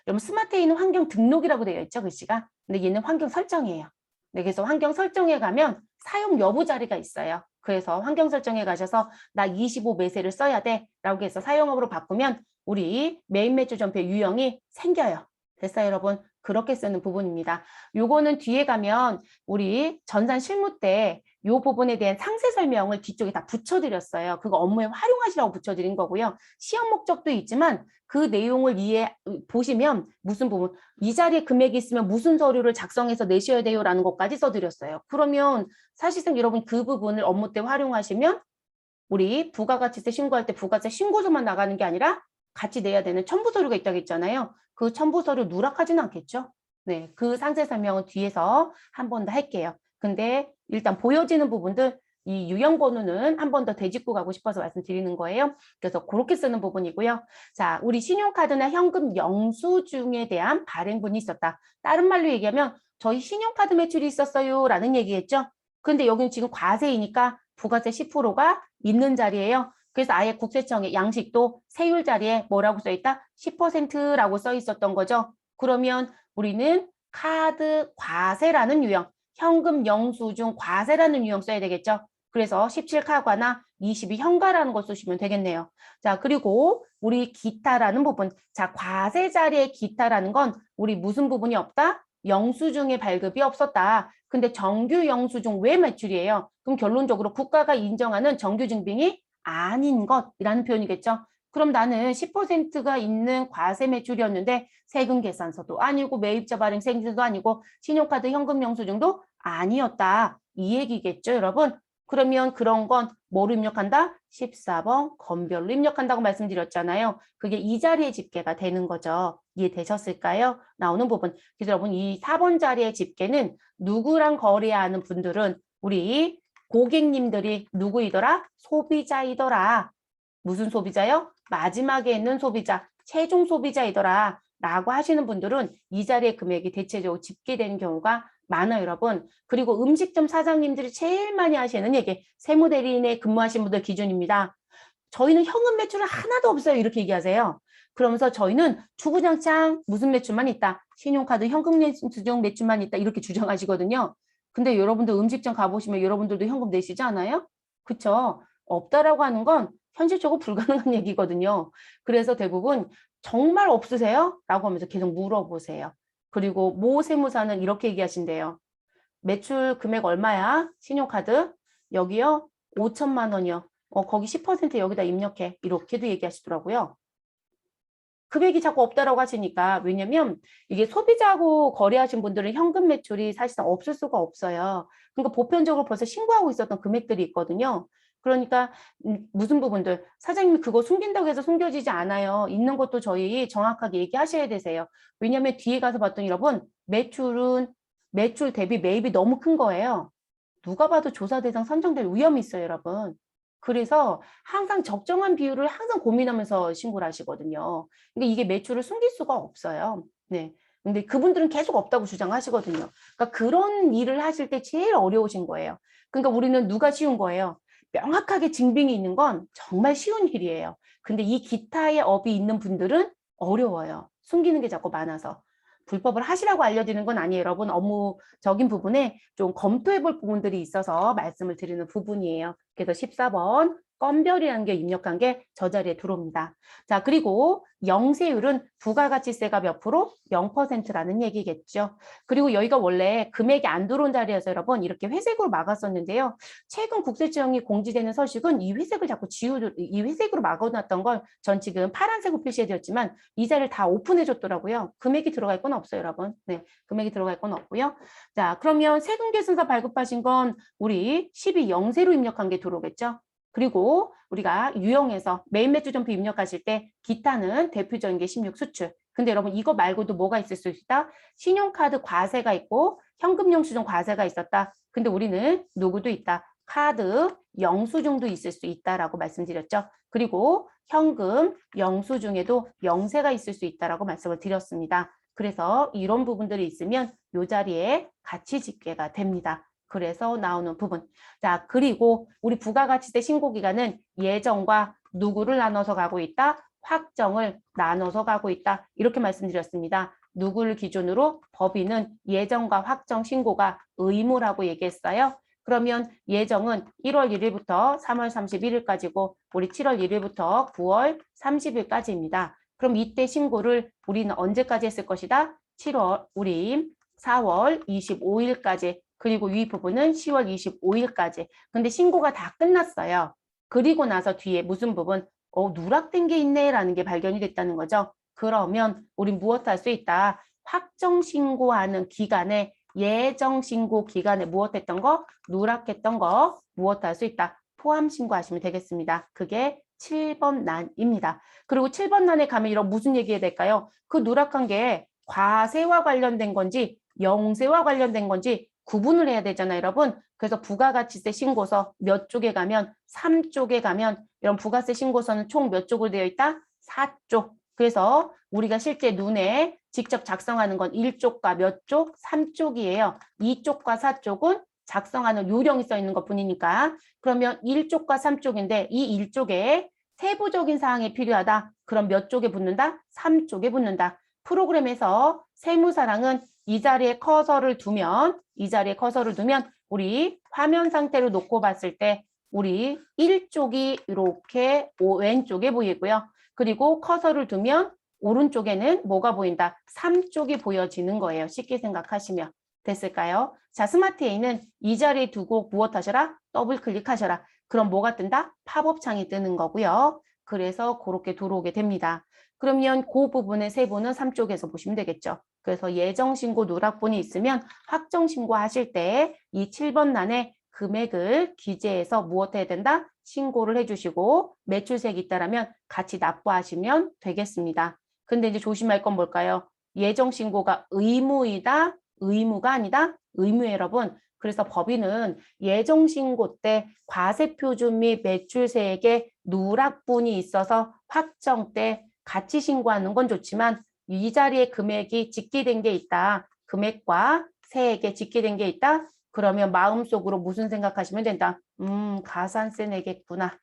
여러분 스마트 A는 환경 등록이라고 되어 있죠, 글씨가. 근데 얘는 환경 설정이에요. 네, 그래서 환경 설정에 가면 사용 여부 자리가 있어요. 그래서 환경 설정에 가셔서 나 25 매세를 써야 돼 라고 해서 사용업으로 바꾸면 우리 매입 매출 전표 유형이 생겨요. 됐어요, 여러분? 그렇게 쓰는 부분입니다. 요거는 뒤에 가면 우리 전산 실무 때 요 부분에 대한 상세 설명을 뒤쪽에 다 붙여드렸어요. 그거 업무에 활용하시라고 붙여드린 거고요. 시험 목적도 있지만 그 내용을 보시면 무슨 부분, 이 자리에 금액이 있으면 무슨 서류를 작성해서 내셔야 돼요라는 것까지 써드렸어요. 그러면 사실상 여러분 그 부분을 업무 때 활용하시면 우리 부가가치세 신고할 때 부가세 신고서만 나가는 게 아니라 같이 내야 되는 첨부 서류가 있다고 했잖아요. 그 첨부 서류 누락하지는 않겠죠? 네, 그 상세 설명은 뒤에서 한 번 더 할게요. 근데 일단 보여지는 부분들 이 유형 번호는 한 번 더 되짚고 가고 싶어서 말씀드리는 거예요. 그래서 그렇게 쓰는 부분이고요. 자, 우리 신용카드나 현금 영수증에 대한 발행분이 있었다. 다른 말로 얘기하면 저희 신용카드 매출이 있었어요 라는 얘기겠죠. 근데 여기는 지금 과세이니까 부가세 10%가 있는 자리예요. 그래서 아예 국세청의 양식도 세율 자리에 뭐라고 써 있다? 10%라고 써 있었던 거죠. 그러면 우리는 카드 과세라는 유형, 현금 영수증 과세라는 유형 써야 되겠죠. 그래서 17카과나 22 현가라는 걸 쓰시면 되겠네요. 자, 그리고 우리 기타라는 부분. 자, 과세 자리에 기타라는 건 우리 무슨 부분이 없다? 영수증의 발급이 없었다. 근데 정규 영수증 외 매출이에요. 그럼 결론적으로 국가가 인정하는 정규 증빙이 아닌 것이라는 표현이겠죠. 그럼 나는 10%가 있는 과세 매출이었는데 세금 계산서도 아니고 매입자 발행 생지도 아니고 신용카드 현금 영수증도 아니었다. 이 얘기겠죠, 여러분? 그러면 그런 건 뭐로 입력한다? 14번 건별로 입력한다고 말씀드렸잖아요. 그게 이 자리의 집계가 되는 거죠. 이해되셨을까요? 나오는 부분. 그래서 여러분 이 4번 자리의 집계는 누구랑 거래하는 분들은 우리 고객님들이 누구이더라? 소비자이더라. 무슨 소비자요? 마지막에 있는 소비자, 최종 소비자이더라. 라고 하시는 분들은 이 자리의 금액이 대체적으로 집계되는 경우가 많아요, 여러분. 그리고 음식점 사장님들이 제일 많이 하시는 얘기, 세무대리인에 근무하신 분들 기준입니다. 저희는 현금 매출은 하나도 없어요. 이렇게 얘기하세요. 그러면서 저희는 주구장창 무슨 매출만 있다. 신용카드 현금 영수증 매출만 있다. 이렇게 주장하시거든요. 근데 여러분들 음식점 가보시면 여러분들도 현금 내시지 않아요? 그쵸? 없다라고 하는 건 현실적으로 불가능한 얘기거든요. 그래서 대부분 정말 없으세요? 라고 하면서 계속 물어보세요. 그리고 모 세무사는 이렇게 얘기하신대요. 매출 금액 얼마야? 신용카드? 여기요? 5천만 원이요. 거기 10% 여기다 입력해. 이렇게도 얘기하시더라고요. 금액이 자꾸 없다라고 하시니까 왜냐면 이게 소비자하고 거래하신 분들은 현금 매출이 사실상 없을 수가 없어요. 그러니까 보편적으로 벌써 신고하고 있었던 금액들이 있거든요. 그러니까 무슨 부분들 사장님이 그거 숨긴다고 해서 숨겨지지 않아요. 있는 것도 저희 정확하게 얘기하셔야 되세요. 왜냐면 뒤에 가서 봤더니 여러분 매출은 매출 대비 매입이 너무 큰 거예요. 누가 봐도 조사 대상 선정될 위험이 있어요, 여러분. 그래서 항상 적정한 비율을 항상 고민하면서 신고를 하시거든요. 근데 이게 매출을 숨길 수가 없어요. 네. 근데 그분들은 계속 없다고 주장하시거든요. 그러니까 그런 일을 하실 때 제일 어려우신 거예요. 그러니까 우리는 누가 쉬운 거예요. 명확하게 증빙이 있는 건 정말 쉬운 일이에요. 근데 이 기타의 업이 있는 분들은 어려워요. 숨기는 게 자꾸 많아서. 불법을 하시라고 알려드리는 건 아니에요. 여러분 업무적인 부분에 좀 검토해 볼 부분들이 있어서 말씀을 드리는 부분이에요. 그래서 14번 건별이라는 게 입력한 게 저 자리에 들어옵니다. 자, 그리고 영세율은 부가가치세가 몇 프로? 0%라는 얘기겠죠. 그리고 여기가 원래 금액이 안 들어온 자리여서 여러분 이렇게 회색으로 막았었는데요. 최근 국세청이 공지되는 서식은 이 회색을 자꾸 이 회색으로 막아놨던 걸 전 지금 파란색으로 표시해드렸지만 이 자리를 다 오픈해줬더라고요. 금액이 들어갈 건 없어요, 여러분. 네, 금액이 들어갈 건 없고요. 자, 그러면 세금계산서 발급하신 건 우리 12영세로 입력한 게 들어오겠죠. 그리고 우리가 유형에서 메인 매출점표 입력하실 때 기타는 대표적인 게 16수출. 근데 여러분 이거 말고도 뭐가 있을 수 있다? 신용카드 과세가 있고 현금 영수증 과세가 있었다. 근데 우리는 누구도 있다. 카드 영수증도 있을 수 있다라고 말씀드렸죠. 그리고 현금 영수증에도 영세가 있을 수 있다라고 말씀을 드렸습니다. 그래서 이런 부분들이 있으면 이 자리에 가치 집계가 됩니다. 그래서 나오는 부분. 자, 그리고 우리 부가가치세 신고기간은 예정과 누구를 나눠서 가고 있다? 확정을 나눠서 가고 있다. 이렇게 말씀드렸습니다. 누구를 기준으로? 법인은 예정과 확정 신고가 의무라고 얘기했어요. 그러면 예정은 1월 1일부터 3월 31일까지고 우리 7월 1일부터 9월 30일까지입니다. 그럼 이때 신고를 우리는 언제까지 했을 것이다? 7월, 우리 4월 25일까지 그리고 위 부분은 10월 25일까지. 근데 신고가 다 끝났어요. 그리고 나서 뒤에 무슨 부분? 누락된 게 있네 라는 게 발견이 됐다는 거죠. 그러면 우린 무엇 할 수 있다? 확정 신고하는 기간에 예정 신고 기간에 무엇했던 거? 누락했던 거 무엇 할 수 있다? 포함 신고하시면 되겠습니다. 그게 7번 난입니다. 그리고 7번 난에 가면 이런 무슨 얘기해야 될까요? 그 누락한 게 과세와 관련된 건지 영세와 관련된 건지 구분을 해야 되잖아요, 여러분. 그래서 부가가치세 신고서 몇 쪽에 가면 3쪽에 가면 이런 부가세 신고서는 총 몇 쪽으로 되어 있다? 4쪽. 그래서 우리가 실제 눈에 직접 작성하는 건 1쪽과 몇 쪽? 3쪽이에요. 2쪽과 4쪽은 작성하는 요령이 써 있는 것뿐이니까. 그러면 1쪽과 3쪽인데 이 1쪽에 세부적인 사항이 필요하다. 그럼 몇 쪽에 붙는다? 3쪽에 붙는다. 프로그램에서 세무사랑은 이 자리에 커서를 두면 우리 화면 상태로 놓고 봤을 때 우리 1쪽이 이렇게 왼쪽에 보이고요. 그리고 커서를 두면 오른쪽에는 뭐가 보인다? 3쪽이 보여지는 거예요. 쉽게 생각하시면. 됐을까요? 자, 스마트 A는 이 자리에 두고 무엇 하셔라? 더블 클릭하셔라. 그럼 뭐가 뜬다? 팝업 창이 뜨는 거고요. 그래서 그렇게 들어오게 됩니다. 그러면 그 부분의 세부는 3쪽에서 보시면 되겠죠. 그래서 예정신고 누락분이 있으면 확정신고 하실 때 이 7번 난에 금액을 기재해서 무엇 해야 된다? 신고를 해주시고 매출세액이 있다라면 같이 납부하시면 되겠습니다. 근데 이제 조심할 건 뭘까요? 예정신고가 의무이다? 의무가 아니다? 의무예요, 여러분. 그래서 법인은 예정신고 때 과세표준 및 매출세액의 누락분이 있어서 확정 때 같이 신고하는 건 좋지만 이 자리에 금액이 집계된 게 있다. 금액과 세액에 집계된 게 있다. 그러면 마음속으로 무슨 생각하시면 된다. 가산세 내겠구나.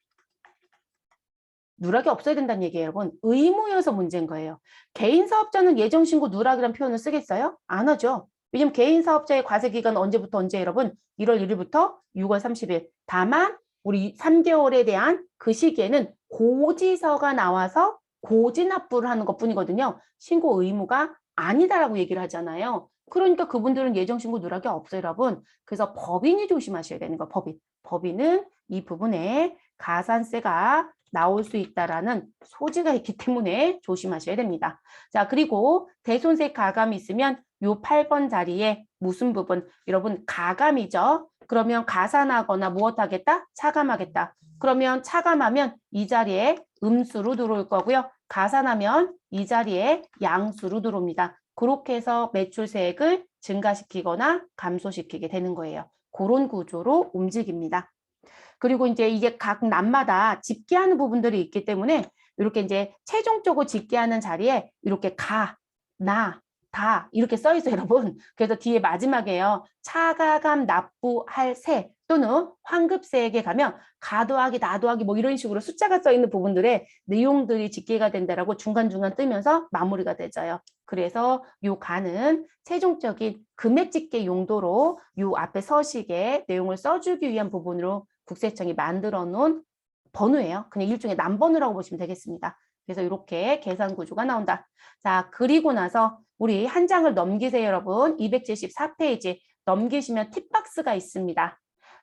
누락이 없어야 된다는 얘기예요, 여러분. 의무여서 문제인 거예요. 개인 사업자는 예정신고 누락이라는 표현을 쓰겠어요? 안 하죠. 왜냐면 개인 사업자의 과세 기간은 언제부터 언제 여러분? 1월 1일부터 6월 30일. 다만 우리 3개월에 대한 그 시기에는 고지서가 나와서 고지납부를 하는 것뿐이거든요. 신고 의무가 아니다라고 얘기를 하잖아요. 그러니까 그분들은 예정신고 누락이 없어요, 여러분. 그래서 법인이 조심하셔야 되는 거, 법인. 법인은 이 부분에 가산세가 나올 수 있다라는 소지가 있기 때문에 조심하셔야 됩니다. 자, 그리고 대손세 가감이 있으면 요 8번 자리에 무슨 부분? 여러분 가감이죠. 그러면 가산하거나 무엇 하겠다? 차감하겠다. 그러면 차감하면 이 자리에 음수로 들어올 거고요. 가산하면 이 자리에 양수로 들어옵니다. 그렇게 해서 매출세액을 증가시키거나 감소시키게 되는 거예요. 그런 구조로 움직입니다. 그리고 이제 이게 각 난마다 집계하는 부분들이 있기 때문에 이렇게 이제 최종적으로 집계하는 자리에 이렇게 가, 나, 다 이렇게 써 있어요, 여러분. 그래서 뒤에 마지막에요. 차가감 납부할 세 또는 환급세액에 가면 가 더하기 나 더하기 뭐 이런 식으로 숫자가 써 있는 부분들의 내용들이 집계가 된다라고 중간중간 뜨면서 마무리가 되져요. 그래서 요 가는 최종적인 금액 집계 용도로 요 앞에 서식에 내용을 써주기 위한 부분으로 국세청이 만들어 놓은 번호예요. 그냥 일종의 남번호라고 보시면 되겠습니다. 그래서 이렇게 계산 구조가 나온다. 자, 그리고 나서 우리 한 장을 넘기세요, 여러분. 274페이지 넘기시면 팁박스가 있습니다.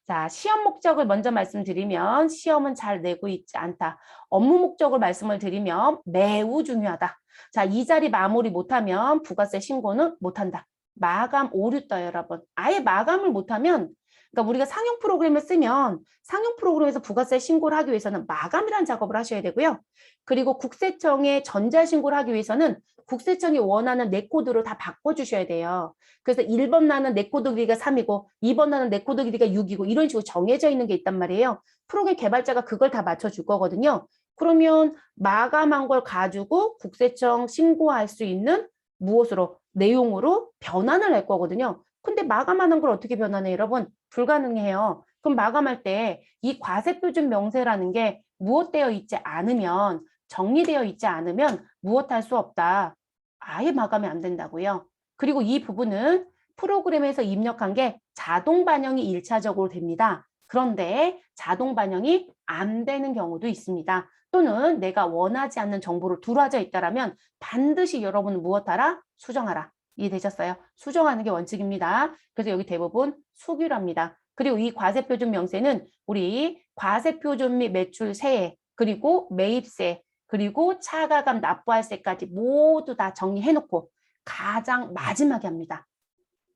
자, 시험 목적을 먼저 말씀드리면 시험은 잘 내고 있지 않다. 업무 목적을 말씀을 드리면 매우 중요하다. 자, 이 자리 마무리 못하면 부가세 신고는 못한다. 마감 오류 떠요, 여러분. 아예 마감을 못하면, 그러니까 우리가 상용 프로그램을 쓰면 상용 프로그램에서 부가세 신고를 하기 위해서는 마감이라는 작업을 하셔야 되고요. 그리고 국세청에 전자신고를 하기 위해서는 국세청이 원하는 내 코드로 다 바꿔주셔야 돼요. 그래서 1번 나는 내 코드 길이가 3이고 2번 나는 내 코드 길이가 6이고 이런 식으로 정해져 있는 게 있단 말이에요. 프로그램 개발자가 그걸 다 맞춰줄 거거든요. 그러면 마감한 걸 가지고 국세청 신고할 수 있는 무엇으로? 내용으로 변환을 할 거거든요. 근데 마감하는 걸 어떻게 변환해요, 여러분? 불가능해요. 그럼 마감할 때 이 과세표준 명세라는 게 무엇되어 있지 않으면, 정리되어 있지 않으면 무엇할 수 없다. 아예 마감이 안 된다고요. 그리고 이 부분은 프로그램에서 입력한 게 자동 반영이 1차적으로 됩니다. 그런데 자동 반영이 안 되는 경우도 있습니다. 또는 내가 원하지 않는 정보를 들어와져 있다면 반드시 여러분은 무엇하라? 수정하라. 이해되셨어요? 수정하는 게 원칙입니다. 그래서 여기 대부분 수규랍니다. 그리고 이 과세표준 명세는 우리 과세표준 및 매출 세액, 그리고 매입세, 그리고 차가감 납부할세까지 모두 다 정리해놓고 가장 마지막에 합니다.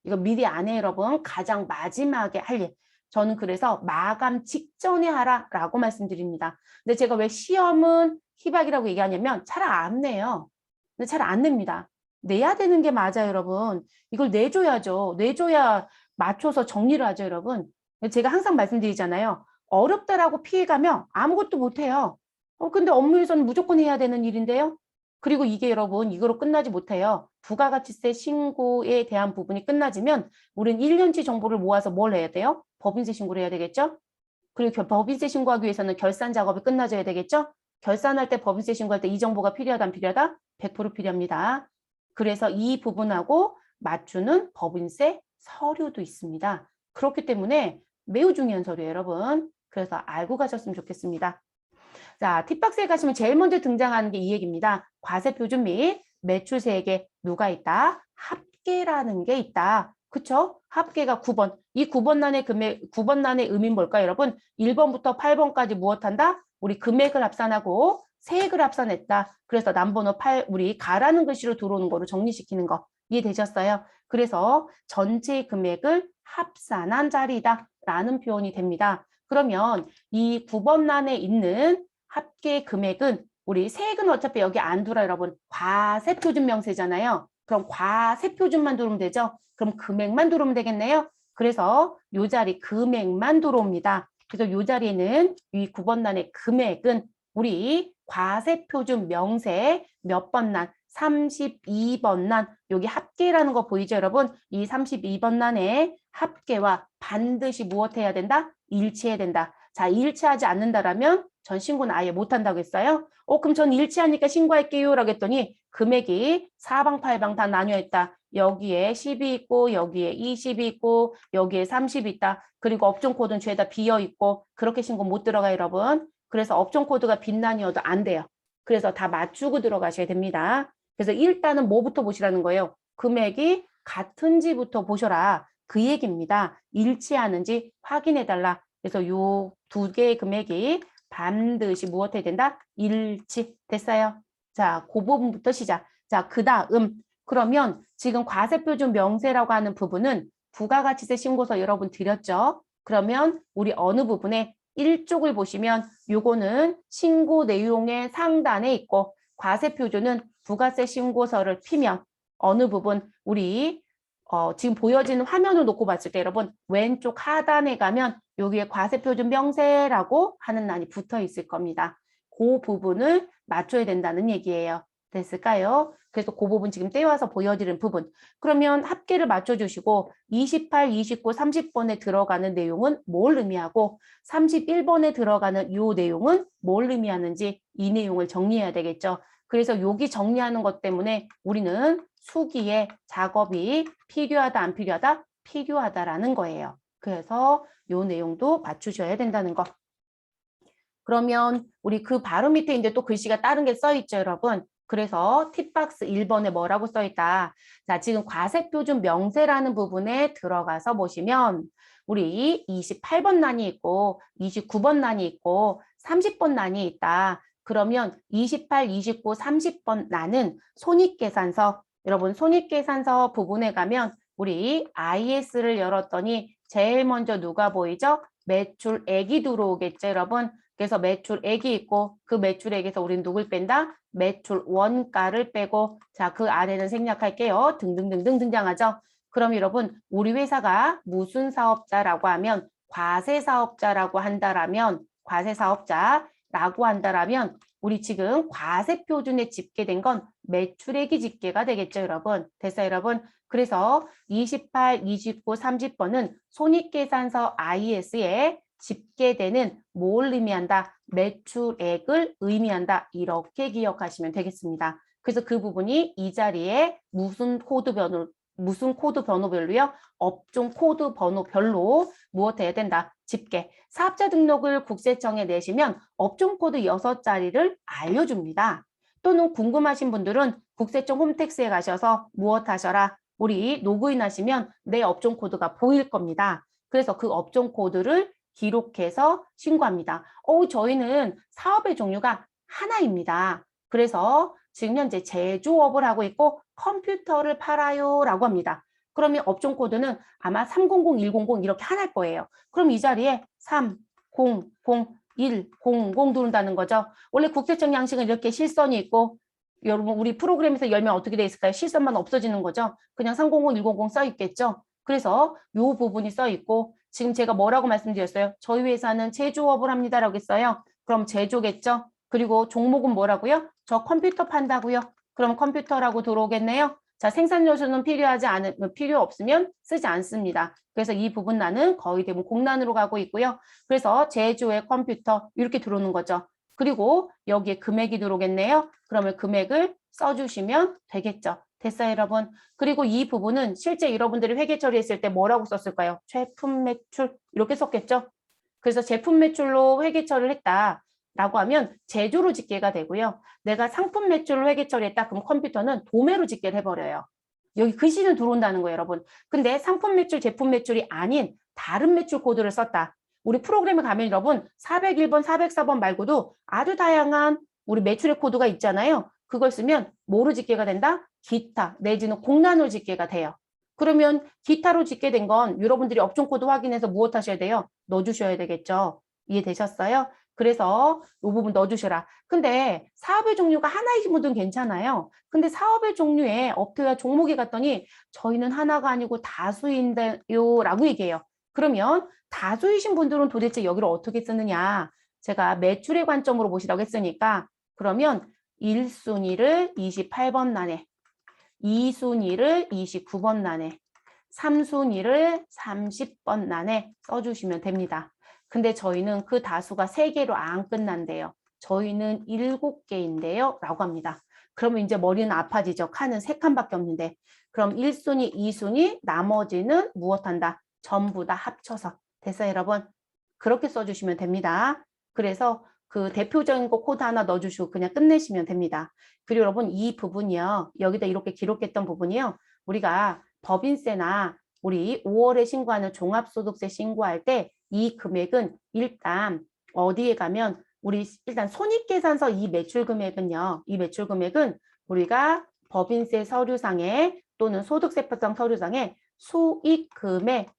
이거 미리 안 해, 여러분. 가장 마지막에 할 일. 저는 그래서 마감 직전에 하라라고 말씀드립니다. 근데 제가 왜 시험은 희박이라고 얘기하냐면 잘 안 내요. 근데 잘 안 냅니다. 내야 되는 게 맞아요, 여러분. 이걸 내줘야죠. 내줘야 맞춰서 정리를 하죠, 여러분. 제가 항상 말씀드리잖아요. 어렵다라고 피해가면 아무것도 못해요. 근데 업무에서는 무조건 해야 되는 일인데요. 그리고 이게 여러분 이거로 끝나지 못해요. 부가가치세 신고에 대한 부분이 끝나지면 우리는 1년치 정보를 모아서 뭘 해야 돼요? 법인세 신고를 해야 되겠죠? 그리고 법인세 신고하기 위해서는 결산 작업이 끝나져야 되겠죠? 결산할 때 법인세 신고할 때 이 정보가 필요하다 안 필요하다? 100% 필요합니다. 그래서 이 부분하고 맞추는 법인세 서류도 있습니다. 그렇기 때문에 매우 중요한 서류예요, 여러분. 그래서 알고 가셨으면 좋겠습니다. 자, 팁박스에 가시면 제일 먼저 등장하는 게 이 얘기입니다. 과세표준 및 매출세액에 누가 있다? 합계라는 게 있다. 그쵸? 합계가 9번. 이 9번란의 금액, 9번란의 의미는 뭘까요, 여러분? 1번부터 8번까지 무엇한다? 우리 금액을 합산하고 세액을 합산했다. 그래서 남번호 8, 우리 가라는 글씨로 들어오는 거로 정리시키는 거. 이해되셨어요? 그래서 전체 금액을 합산한 자리다. 라는 표현이 됩니다. 그러면 이 9번란에 있는 합계 금액은 우리 세액은 어차피 여기 안 들어요, 여러분. 과세표준 명세잖아요. 그럼 과세표준만 들어오면 되죠? 그럼 금액만 들어오면 되겠네요. 그래서 이 자리 금액만 들어옵니다. 그래서 이 자리에는 이 9번란의 금액은 우리 과세표준 명세 몇 번 란? 32번 란. 여기 합계라는 거 보이죠, 여러분? 이 32번 란의 합계와 반드시 무엇해야 된다? 일치해야 된다. 자, 일치하지 않는다라면 전 신고는 아예 못한다고 했어요. 그럼 전 일치하니까 신고할게요. 라고 했더니 금액이 사방팔방 다 나뉘어 있다. 여기에 10이 있고 여기에 20이 있고 여기에 30이 있다. 그리고 업종 코드는 죄다 비어 있고 그렇게 신고 못 들어가요, 여러분. 그래서 업종 코드가 빈란이어도 안 돼요. 그래서 다 맞추고 들어가셔야 됩니다. 그래서 일단은 뭐부터 보시라는 거예요? 금액이 같은지부터 보셔라. 그 얘기입니다. 일치하는지 확인해달라. 그래서 요 두 개의 금액이 반드시 무엇해야 된다? 일치. 됐어요? 자, 그 부분부터 시작. 자, 그 다음. 그러면 지금 과세표준 명세라고 하는 부분은 부가가치세 신고서 여러분 드렸죠? 그러면 우리 어느 부분에 1쪽을 보시면 요거는 신고 내용의 상단에 있고 과세표준은 부가세 신고서를 피면 어느 부분 우리 지금 보여지는 화면을 놓고 봤을 때 여러분 왼쪽 하단에 가면 여기에 과세표준 명세라고 하는 란이 붙어 있을 겁니다. 그 부분을 맞춰야 된다는 얘기예요. 됐을까요? 그래서 그 부분 지금 떼와서 보여드리는 부분. 그러면 합계를 맞춰주시고 28, 29, 30번에 들어가는 내용은 뭘 의미하고 31번에 들어가는 이 내용은 뭘 의미하는지 이 내용을 정리해야 되겠죠. 그래서 여기 정리하는 것 때문에 우리는 수기에 작업이 필요하다, 안 필요하다? 필요하다라는 거예요. 그래서 이 내용도 맞추셔야 된다는 거. 그러면 우리 그 바로 밑에 이제 또 글씨가 다른 게 써 있죠, 여러분. 그래서 팁박스 1번에 뭐라고 써 있다. 자, 지금 과세표준 명세라는 부분에 들어가서 보시면 우리 28번 난이 있고 29번 난이 있고 30번 난이 있다. 그러면 28, 29, 30번 난은 손익계산서, 여러분 손익계산서 부분에 가면 우리 IS를 열었더니 제일 먼저 누가 보이죠? 매출액이 들어오겠죠, 여러분. 그래서 매출액이 있고 그 매출액에서 우리는 누굴 뺀다? 매출 원가를 빼고 자, 그 안에는 생략할게요. 등등등등 등장하죠. 그럼 여러분 우리 회사가 무슨 사업자라고 하면 과세사업자라고 한다라면 과세사업자라고 한다라면 우리 지금 과세표준에 집계된 건 매출액이 집계가 되겠죠, 여러분. 됐어요, 여러분? 그래서 28, 29, 30번은 손익계산서 IS에 집계되는 뭘 의미한다? 매출액을 의미한다. 이렇게 기억하시면 되겠습니다. 그래서 그 부분이 이 자리에 무슨 코드 번호별로요? 업종 코드 번호별로 무엇 해야 된다? 집계. 사업자 등록을 국세청에 내시면 업종 코드 6자리를 알려줍니다. 또는 궁금하신 분들은 국세청 홈택스에 가셔서 무엇 하셔라? 우리 로그인 하시면 내 업종 코드가 보일 겁니다. 그래서 그 업종 코드를 기록해서 신고합니다. 저희는 사업의 종류가 하나입니다. 그래서 지금 현재 제조업을 하고 있고 컴퓨터를 팔아요 라고 합니다. 그러면 업종 코드는 아마 300, 100 이렇게 하나일 거예요. 그럼 이 자리에 3, 0, 0, 1, 0, 0 들어온다는 거죠. 원래 국세청 양식은 이렇게 실선이 있고 여러분 우리 프로그램에서 열면 어떻게 돼 있을까요? 실선만 없어지는 거죠. 그냥 300, 100 써 있겠죠. 그래서 이 부분이 써 있고 지금 제가 뭐라고 말씀드렸어요? 저희 회사는 제조업을 합니다라고 했어요. 그럼 제조겠죠. 그리고 종목은 뭐라고요? 저 컴퓨터 판다고요. 그럼 컴퓨터라고 들어오겠네요. 자, 생산 요소는 필요 없으면 쓰지 않습니다. 그래서 이 부분 나는 거의 대부분 공란으로 가고 있고요. 그래서 제조의 컴퓨터 이렇게 들어오는 거죠. 그리고 여기에 금액이 들어오겠네요. 그러면 금액을 써주시면 되겠죠. 됐어요, 여러분? 그리고 이 부분은 실제 여러분들이 회계 처리했을 때 뭐라고 썼을까요? 제품 매출 이렇게 썼겠죠? 그래서 제품 매출로 회계 처리를 했다라고 하면 제조로 집계가 되고요. 내가 상품 매출로 회계 처리했다. 그럼 컴퓨터는 도매로 집계를 해버려요. 여기 글씨는 들어온다는 거예요, 여러분. 근데 상품 매출, 제품 매출이 아닌 다른 매출 코드를 썼다. 우리 프로그램에 가면 여러분 401번, 404번 말고도 아주 다양한 우리 매출의 코드가 있잖아요. 그걸 쓰면 뭐로 집계가 된다? 기타 내지는 공란으로 집계가 돼요. 그러면 기타로 집계된 건 여러분들이 업종 코드 확인해서 무엇 하셔야 돼요? 넣어주셔야 되겠죠. 이해되셨어요? 그래서 이 부분 넣어주셔라. 근데 사업의 종류가 하나이신 분들은 괜찮아요. 근데 사업의 종류에 업태와 종목에 갔더니 저희는 하나가 아니고 다수인데요 라고 얘기해요. 그러면 다수이신 분들은 도대체 여기를 어떻게 쓰느냐. 제가 매출의 관점으로 보시라고 했으니까 그러면 1순위를 28번 난에 2순위를 29번 난에 3순위를 30번 난에 써주시면 됩니다. 근데 저희는 그 다수가 3개로 안 끝난대요. 저희는 7개인데요 라고 합니다. 그러면 이제 머리는 아파지죠. 칸은 3칸밖에 없는데. 그럼 1순위, 2순위, 나머지는 무엇한다? 전부 다 합쳐서. 됐어요, 여러분? 그렇게 써주시면 됩니다. 그래서 그 대표적인 거 코드 하나 넣어주시고 그냥 끝내시면 됩니다. 그리고 여러분 이 부분이요. 여기다 이렇게 기록했던 부분이요. 우리가 법인세나 우리 5월에 신고하는 종합소득세 신고할 때 이 금액은 일단 어디에 가면 우리 일단 손익계산서 이 매출 금액은요. 이 매출 금액은 우리가 법인세 서류상에 또는 소득세법상 서류상에 수익금액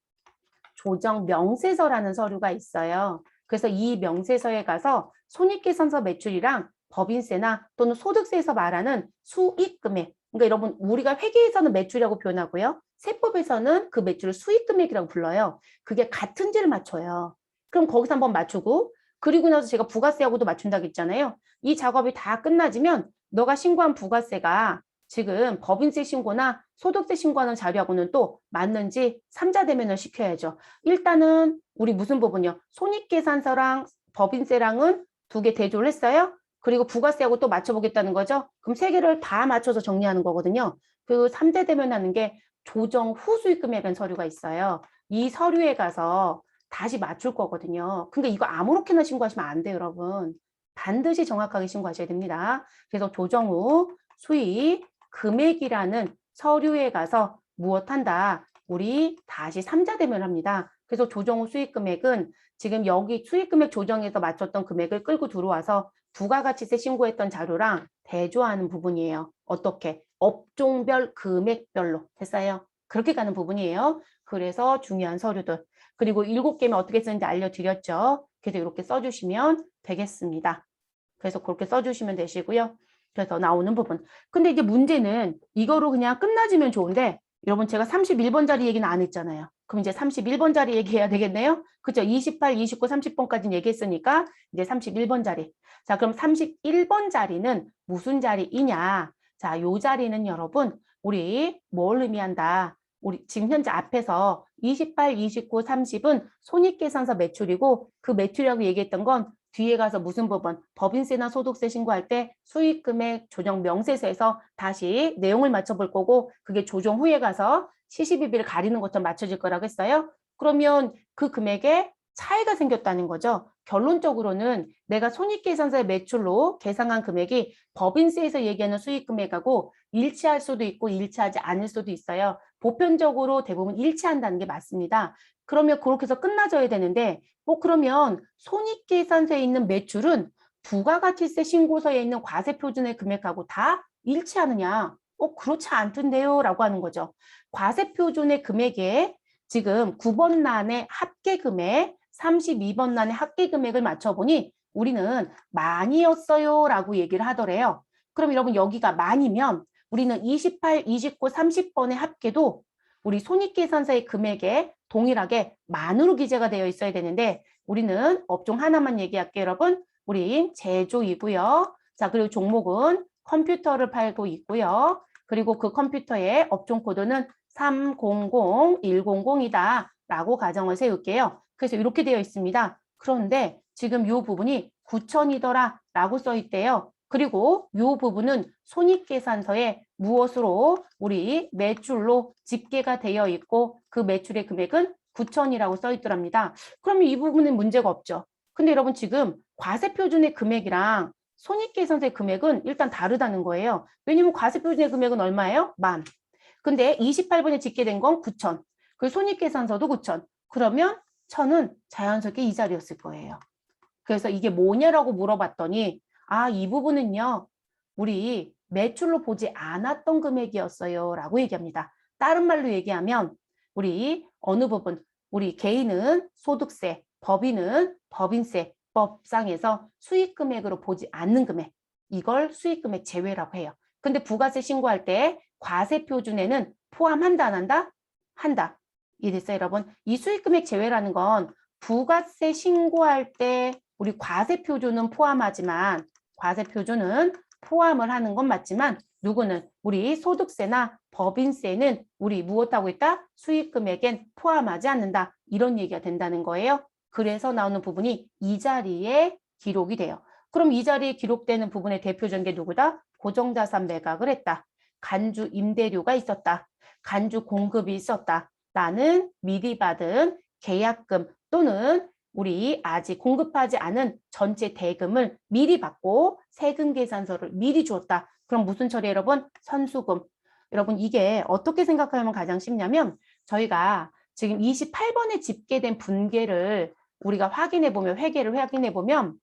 조정 명세서라는 서류가 있어요. 그래서 이 명세서에 가서 손익계산서 매출이랑 법인세나 또는 소득세에서 말하는 수익금액, 그러니까 여러분 우리가 회계에서는 매출이라고 표현하고요. 세법에서는 그 매출을 수익금액이라고 불러요. 그게 같은지를 맞춰요. 그럼 거기서 한번 맞추고 그리고 나서 제가 부가세하고도 맞춘다고 했잖아요. 이 작업이 다 끝나지면 너가 신고한 부가세가 지금 법인세 신고나 소득세 신고하는 자료하고는 또 맞는지 3자 대면을 시켜야죠. 일단은 우리 무슨 부분이요? 손익계산서랑 법인세랑은 2개 대조를 했어요. 그리고 부가세하고 또 맞춰보겠다는 거죠. 그럼 3개를 다 맞춰서 정리하는 거거든요. 그 3대 대면하는 게 조정 후 수익금액은 서류가 있어요. 이 서류에 가서 다시 맞출 거거든요. 근데 이거 아무렇게나 신고하시면 안 돼요, 여러분. 반드시 정확하게 신고하셔야 됩니다. 그래서 조정 후 수익 금액이라는 서류에 가서 무엇한다? 우리 다시 3자 대면을 합니다. 그래서 조정 후 수익 금액은 지금 여기 수익 금액 조정에서 맞췄던 금액을 끌고 들어와서 부가가치세 신고했던 자료랑 대조하는 부분이에요. 어떻게? 업종별 금액별로. 됐어요? 그렇게 가는 부분이에요. 그래서 중요한 서류들. 그리고 7개면 어떻게 쓰는지 알려드렸죠. 그래서 이렇게 써주시면 되겠습니다. 그래서 그렇게 써주시면 되시고요. 그래서 나오는 부분. 근데 이제 문제는 이거로 그냥 끝나지면 좋은데 여러분 제가 31번짜리 얘기는 안 했잖아요. 그럼 이제 31번짜리 얘기해야 되겠네요. 그죠? 28, 29, 30번까지는 얘기했으니까 이제 31번짜리. 자, 그럼 31번짜리는 무슨 자리이냐? 자, 요 자리는 여러분 우리 뭘 의미한다? 우리 지금 현재 앞에서 28, 29, 30은 손익계산서 매출이고 그 매출이라고 얘기했던 건 뒤에 가서 무슨 부분, 법인세나 소득세 신고할 때 수익금액 조정 명세서에서 다시 내용을 맞춰볼 거고 그게 조정 후에 가서 시시비비를 가리는 것처럼 맞춰질 거라고 했어요. 그러면 그 금액에 차이가 생겼다는 거죠. 결론적으로는 내가 손익계산서의 매출로 계산한 금액이 법인세에서 얘기하는 수익금액하고 일치할 수도 있고 일치하지 않을 수도 있어요. 보편적으로 대부분 일치한다는 게 맞습니다. 그러면 그렇게 해서 끝나져야 되는데 그러면 손익계산서에 있는 매출은 부가가치세 신고서에 있는 과세표준의 금액하고 다 일치하느냐? 그렇지 않던데요 라고 하는 거죠. 과세표준의 금액에 지금 9번 란의 합계금액, 32번 란의 합계금액을 맞춰보니 우리는 만이었어요 라고 얘기를 하더래요. 그럼 여러분 여기가 만이면 우리는 28, 29, 30번의 합계도 우리 손익계산서의 금액에 동일하게 만으로 기재가 되어 있어야 되는데 우리는 업종 하나만 얘기할게요, 여러분. 우리 제조이고요. 자, 그리고 종목은 컴퓨터를 팔고 있고요. 그리고 그 컴퓨터의 업종 코드는 300100이다 라고 가정을 세울게요. 그래서 이렇게 되어 있습니다. 그런데 지금 이 부분이 9천이더라 라고 써 있대요. 그리고 이 부분은 손익계산서에 무엇으로 우리 매출로 집계가 되어 있고 그 매출의 금액은 9천이라고 써 있더랍니다. 그러면 이 부분은 문제가 없죠. 근데 여러분 지금 과세표준의 금액이랑 손익계산서의 금액은 일단 다르다는 거예요. 왜냐면 과세표준의 금액은 얼마예요? 만. 근데 28번에 집계된 건 9천. 그 손익계산서도 9천. 그러면 천은 자연스럽게 이 자리였을 거예요. 그래서 이게 뭐냐라고 물어봤더니 이 부분은요. 우리 매출로 보지 않았던 금액이었어요. 라고 얘기합니다. 다른 말로 얘기하면 우리 어느 부분, 우리 개인은 소득세, 법인은 법인세 법상에서 수익금액으로 보지 않는 금액, 이걸 수익금액 제외라고 해요. 근데 부가세 신고할 때 과세표준에는 포함한다, 안 한다? 한다. 이해됐어요, 여러분? 이 수익금액 제외라는 건 부가세 신고할 때 우리 과세표준은 포함하지만 과세표준은 포함을 하는 건 맞지만 누구는 우리 소득세나 법인세는 우리 무엇하고 있다? 수익금액엔 포함하지 않는다. 이런 얘기가 된다는 거예요. 그래서 나오는 부분이 이 자리에 기록이 돼요. 그럼 이 자리에 기록되는 부분의 대표적인 게 누구다? 고정자산 매각을 했다. 간주 임대료가 있었다. 간주 공급이 있었다. 나는 미리 받은 계약금 또는 우리 아직 공급하지 않은 전체 대금을 미리 받고 세금 계산서를 미리 주었다. 그럼 무슨 처리 여러분? 선수금. 여러분 이게 어떻게 생각하면 가장 쉽냐면 저희가 지금 28번에 집계된 분계를 우리가 확인해 보면 회계를 확인해 보면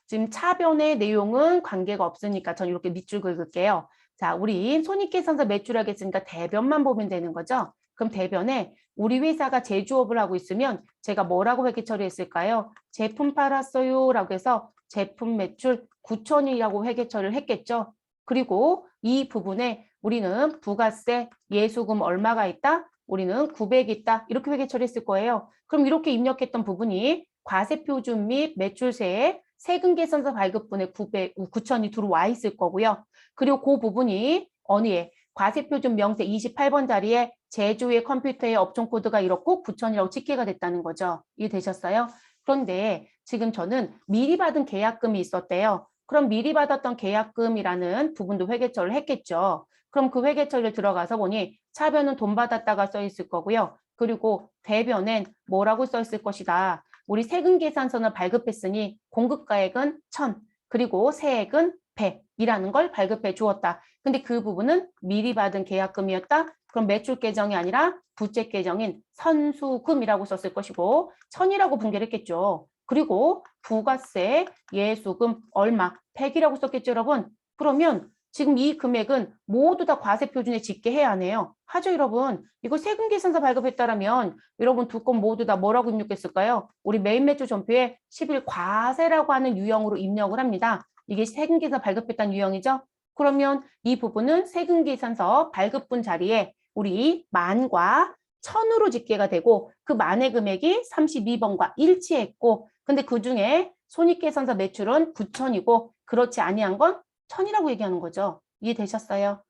지금 차변의 내용은 관계가 없으니까 전 이렇게 밑줄 긁을게요. 자, 우리 손익계산서 매출하겠으니까 대변만 보면 되는 거죠. 그럼 대변에 우리 회사가 제조업을 하고 있으면 제가 뭐라고 회계 처리했을까요? 제품 팔았어요 라고 해서 제품 매출 9천이라고 회계 처리를 했겠죠. 그리고 이 부분에 우리는 부가세 예수금 얼마가 있다? 우리는 900 있다. 이렇게 회계 처리했을 거예요. 그럼 이렇게 입력했던 부분이 과세표준 및 매출세에 세금 계산서 발급분에 9천이 들어와 있을 거고요. 그리고 그 부분이 어느에 과세표준 명세 28번 자리에 제조의 컴퓨터의 업종 코드가 이렇고 9천이라고 집계가 됐다는 거죠. 이해되셨어요? 그런데 지금 저는 미리 받은 계약금이 있었대요. 그럼 미리 받았던 계약금이라는 부분도 회계처리를 했겠죠. 그럼 그 회계처리를 들어가서 보니 차변은 돈 받았다가 써 있을 거고요. 그리고 대변엔 뭐라고 써 있을 것이다. 우리 세금 계산서는 발급했으니 공급가액은 1,000, 그리고 세액은 100이라는 걸 발급해 주었다. 근데 그 부분은 미리 받은 계약금이었다. 그럼 매출 계정이 아니라 부채 계정인 선수금이라고 썼을 것이고 1,000이라고 분개를 했겠죠. 그리고 부가세 예수금 얼마? 100이라고 썼겠죠, 여러분? 그러면 지금 이 금액은 모두 다 과세 표준에 집계해야 하네요. 하죠, 여러분? 이거 세금 계산서 발급했다라면 여러분 두 건 모두 다 뭐라고 입력했을까요? 우리 메인 매출 전표에 10일 과세라고 하는 유형으로 입력을 합니다. 이게 세금 계산 발급했다는 유형이죠? 그러면 이 부분은 세금 계산서 발급분 자리에 우리 만과 1,000으로 집계가 되고 그 만의 금액이 32번과 일치했고 근데 그중에 손익계산서 매출은 9,000이고 그렇지 아니한 건 1,000이라고 얘기하는 거죠. 이해되셨어요?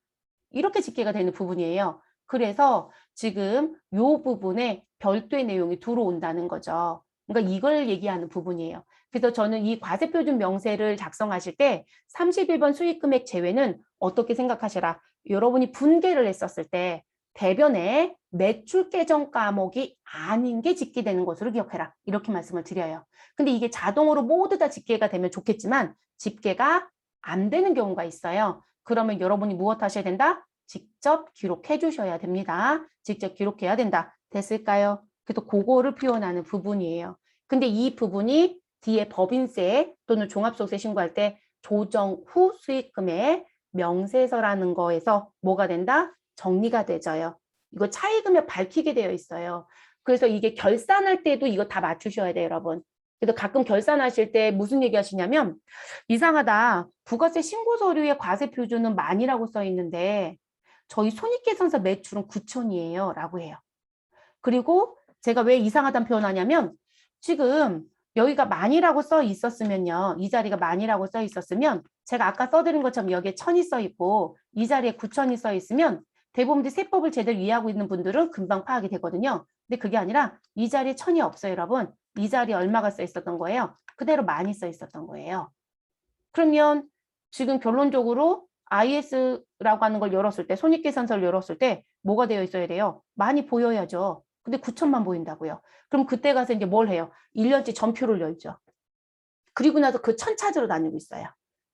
이렇게 집계가 되는 부분이에요. 그래서 지금 이 부분에 별도의 내용이 들어온다는 거죠. 그러니까 이걸 얘기하는 부분이에요. 그래서 저는 이 과세표준 명세를 작성하실 때 31번 수익금액 제외는 어떻게 생각하시라. 여러분이 분개를 했었을 때 대변에 매출 계정 과목이 아닌 게 집계되는 것으로 기억해라. 이렇게 말씀을 드려요. 근데 이게 자동으로 모두 다 집계가 되면 좋겠지만 집계가 안 되는 경우가 있어요. 그러면 여러분이 무엇 하셔야 된다? 직접 기록해 주셔야 됩니다. 직접 기록해야 된다. 됐을까요? 그래서 그거를 표현하는 부분이에요. 근데 이 부분이 뒤에 법인세 또는 종합소득세 신고할 때 조정 후 수익금의 명세서라는 거에서 뭐가 된다? 정리가 되져요. 이거 차이금액 밝히게 되어 있어요. 그래서 이게 결산할 때도 이거 다 맞추셔야 돼요, 여러분. 그래서 가끔 결산하실 때 무슨 얘기 하시냐면 이상하다. 부가세 신고 서류에 과세 표준은 만이라고 써 있는데 저희 손익계산서 매출은 9,000이에요. 라고 해요. 그리고 제가 왜 이상하다는 표현하냐면 지금 여기가 만이라고 써 있었으면요. 이 자리가 만이라고 써 있었으면 제가 아까 써드린 것처럼 여기에 1,000이 써 있고 이 자리에 9,000이 써 있으면 대부분 세법을 제대로 이해하고 있는 분들은 금방 파악이 되거든요. 근데 그게 아니라 이 자리에 1,000이 없어요, 여러분. 이 자리에 얼마가 써 있었던 거예요? 그대로 많이 써 있었던 거예요. 그러면 지금 결론적으로 IS라고 하는 걸 열었을 때, 손익계산서를 열었을 때 뭐가 되어 있어야 돼요? 많이 보여야죠. 근데 9,000만 보인다고요. 그럼 그때 가서 이제 뭘 해요? 1년치 전표를 열죠. 그리고 나서 그 1,000 찾으러 다니고 있어요.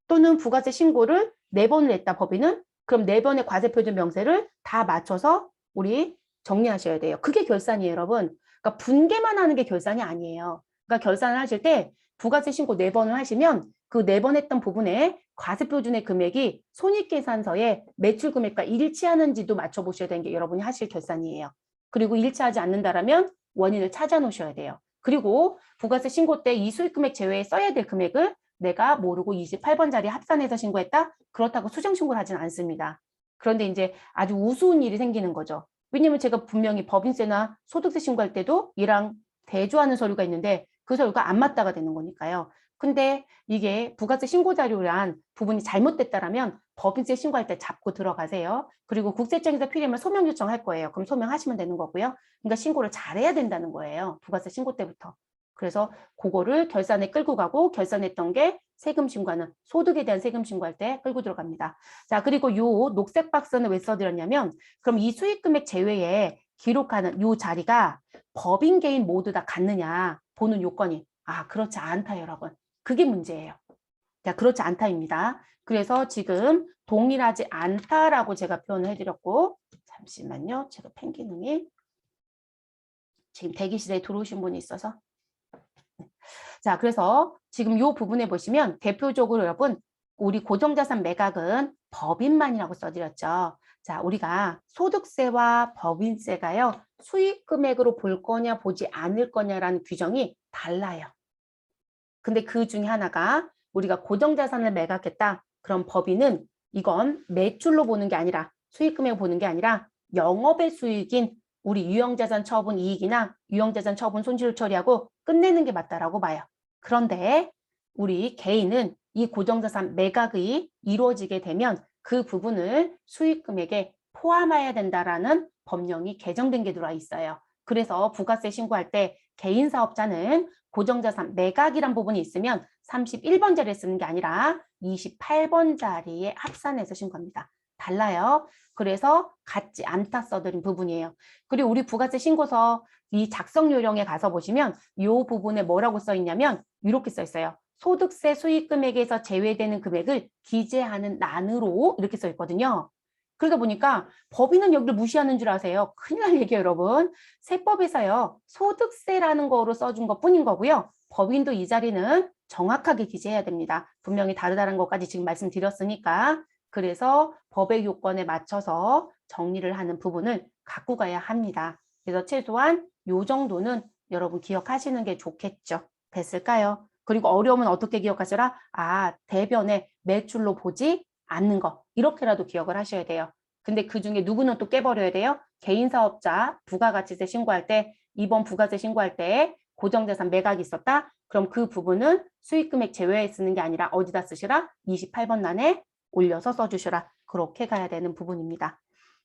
또는 부가세 신고를 4번을 했다, 법인은. 그럼 4번의 과세표준 명세를 다 맞춰서 우리 정리하셔야 돼요. 그게 결산이에요, 여러분. 그러니까 분개만 하는 게 결산이 아니에요. 그러니까 결산을 하실 때 부가세 신고 4번을 하시면 그 4번 했던 부분에 과세표준의 금액이 손익계산서에 매출 금액과 일치하는지도 맞춰보셔야 되는 게 여러분이 하실 결산이에요. 그리고 일치하지 않는다라면 원인을 찾아 놓으셔야 돼요. 그리고 부가세 신고 때 이 수익금액 제외에 써야 될 금액을 내가 모르고 28번짜리 합산해서 신고했다? 그렇다고 수정신고를 하진 않습니다. 그런데 이제 아주 우스운 일이 생기는 거죠. 왜냐면 제가 분명히 법인세나 소득세 신고할 때도 이랑 대조하는 서류가 있는데 그 서류가 안 맞다가 되는 거니까요. 근데 이게 부가세 신고 자료란 부분이 잘못됐다라면 법인세 신고할 때 잡고 들어가세요. 그리고 국세청에서 필요하면 소명 요청할 거예요. 그럼 소명하시면 되는 거고요. 그러니까 신고를 잘해야 된다는 거예요. 부가세 신고 때부터. 그래서 그거를 결산에 끌고 가고 결산했던 게 세금 신고하는 소득에 대한 세금 신고할 때 끌고 들어갑니다. 자, 그리고 요 녹색 박스는 왜 써드렸냐면 그럼 이 수익금액 제외에 기록하는 요 자리가 법인 개인 모두 다 같느냐 보는 요건이 그렇지 않다, 여러분. 그게 문제예요. 자, 그렇지 않다입니다. 그래서 지금 동일하지 않다라고 제가 표현을 해드렸고 잠시만요. 제가 펜 기능이 지금 대기실에 들어오신 분이 있어서 자, 그래서 지금 이 부분에 보시면 대표적으로 여러분 우리 고정자산 매각은 법인만이라고 써드렸죠. 자, 우리가 소득세와 법인세가요. 수익 금액으로 볼 거냐 보지 않을 거냐라는 규정이 달라요. 근데 그 중에 하나가 우리가 고정자산을 매각했다. 그럼 법인은 이건 매출로 보는 게 아니라 수익 금액을 보는 게 아니라 영업의 수익인 우리 유형자산 처분 이익이나 유형자산 처분 손실을 처리하고 끝내는 게 맞다라고 봐요. 그런데 우리 개인은 이 고정자산 매각이 이루어지게 되면 그 부분을 수익금액에 포함해야 된다라는 법령이 개정된 게 들어와 있어요. 그래서 부가세 신고할 때 개인 사업자는 고정자산 매각이란 부분이 있으면 31번짜리를 쓰는 게 아니라 28번짜리에 합산해서 신고합니다. 달라요. 그래서 같지 않다 써드린 부분이에요. 그리고 우리 부가세 신고서 이 작성 요령에 가서 보시면 이 부분에 뭐라고 써 있냐면 이렇게 써 있어요. 소득세 수익금액에서 제외되는 금액을 기재하는 란으로 이렇게 써 있거든요. 그러다 보니까 법인은 여기를 무시하는 줄 아세요. 큰일 날 얘기예요, 여러분. 세법에서요. 소득세라는 거로 써준 것뿐인 거고요. 법인도 이 자리는 정확하게 기재해야 됩니다. 분명히 다르다는 것까지 지금 말씀드렸으니까. 그래서 법의 요건에 맞춰서 정리를 하는 부분을 갖고 가야 합니다. 그래서 최소한 요 정도는 여러분 기억하시는 게 좋겠죠. 됐을까요? 그리고 어려우면 어떻게 기억하시라? 아, 대변에 매출로 보지 않는 거. 이렇게라도 기억을 하셔야 돼요. 근데 그중에 누구는 또 깨버려야 돼요? 개인사업자 부가가치세 신고할 때, 이번 부가세 신고할 때 고정자산 매각이 있었다? 그럼 그 부분은 수익금액 제외에 쓰는 게 아니라 어디다 쓰시라? 28번 란에 올려서 써주시라. 그렇게 가야 되는 부분입니다.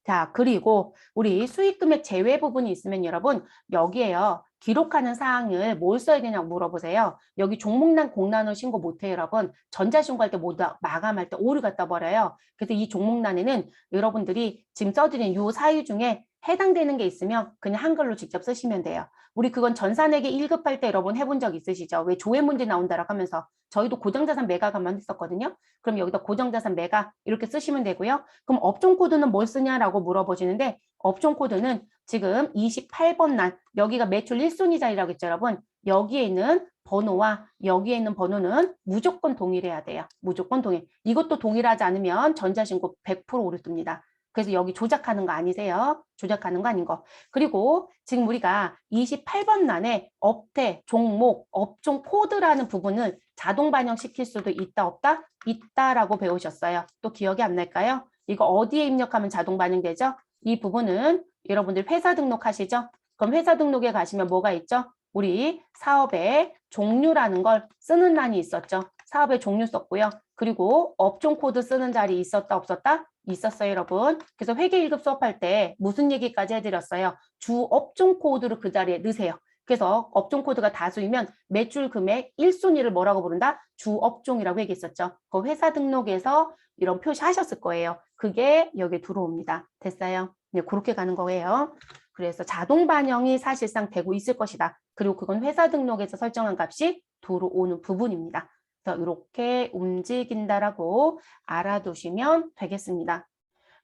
자, 그리고 우리 수익금액 제외 부분이 있으면 여러분 여기에요. 기록하는 사항을 뭘 써야 되냐고 물어보세요. 여기 종목난 공란을 신고 못해요, 여러분. 전자신고할 때 모두 마감할 때 오류 갖다 버려요. 그래서 이 종목란에는 여러분들이 지금 써드린 요 사유 중에 해당되는 게 있으면 그냥 한글로 직접 쓰시면 돼요. 우리 그건 전산회계 1급할 때 여러분 해본 적 있으시죠? 왜 조회 문제 나온다라고 하면서 저희도 고정자산 매각 한번 했었거든요. 그럼 여기다 고정자산 매각 이렇게 쓰시면 되고요. 그럼 업종 코드는 뭘 쓰냐라고 물어보시는데 업종 코드는 지금 28번 란 여기가 매출 1순위 자리라고 했죠, 여러분. 여기에 있는 번호와 여기에 있는 번호는 무조건 동일해야 돼요. 무조건 동일. 이것도 동일하지 않으면 전자신고 100% 오류 뜹니다. 그래서 여기 조작하는 거 아니세요? 조작하는 거 아닌 거. 그리고 지금 우리가 28번 란에 업태, 종목, 업종 코드라는 부분을 자동 반영시킬 수도 있다, 없다? 있다라고 배우셨어요. 또 기억이 안 날까요? 이거 어디에 입력하면 자동 반영되죠? 이 부분은 여러분들 회사 등록하시죠? 그럼 회사 등록에 가시면 뭐가 있죠? 우리 사업의 종류라는 걸 쓰는 란이 있었죠. 사업의 종류 썼고요. 그리고 업종 코드 쓰는 자리 있었다, 없었다? 있었어요, 여러분. 그래서 회계 1급 수업할 때 무슨 얘기까지 해드렸어요? 주 업종 코드를 그 자리에 넣으세요. 그래서 업종 코드가 다수이면 매출 금액 1순위를 뭐라고 부른다? 주 업종이라고 얘기했었죠. 그 회사 등록에서 이런 표시 하셨을 거예요. 그게 여기 들어옵니다. 됐어요? 네, 그렇게 가는 거예요. 그래서 자동 반영이 사실상 되고 있을 것이다. 그리고 그건 회사 등록에서 설정한 값이 들어오는 부분입니다. 그래서 이렇게 움직인다라고 알아두시면 되겠습니다.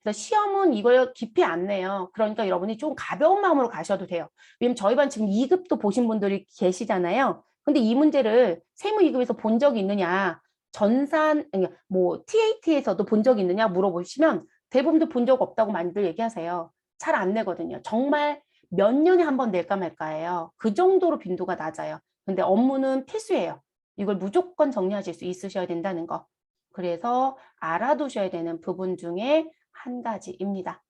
그래서 시험은 이걸 깊이 안 내요. 그러니까 여러분이 좀 가벼운 마음으로 가셔도 돼요. 왜냐면 저희 반 지금 2급도 보신 분들이 계시잖아요. 근데 이 문제를 세무 2급에서 본 적이 있느냐, 전산, 뭐 TAT에서도 본 적이 있느냐 물어보시면 대부분도 본 적 없다고 많이들 얘기하세요. 잘 안 내거든요. 정말 몇 년에 한 번 낼까 말까예요. 그 정도로 빈도가 낮아요. 근데 업무는 필수예요. 이걸 무조건 정리하실 수 있으셔야 된다는 거. 그래서 알아두셔야 되는 부분 중에 한 가지입니다.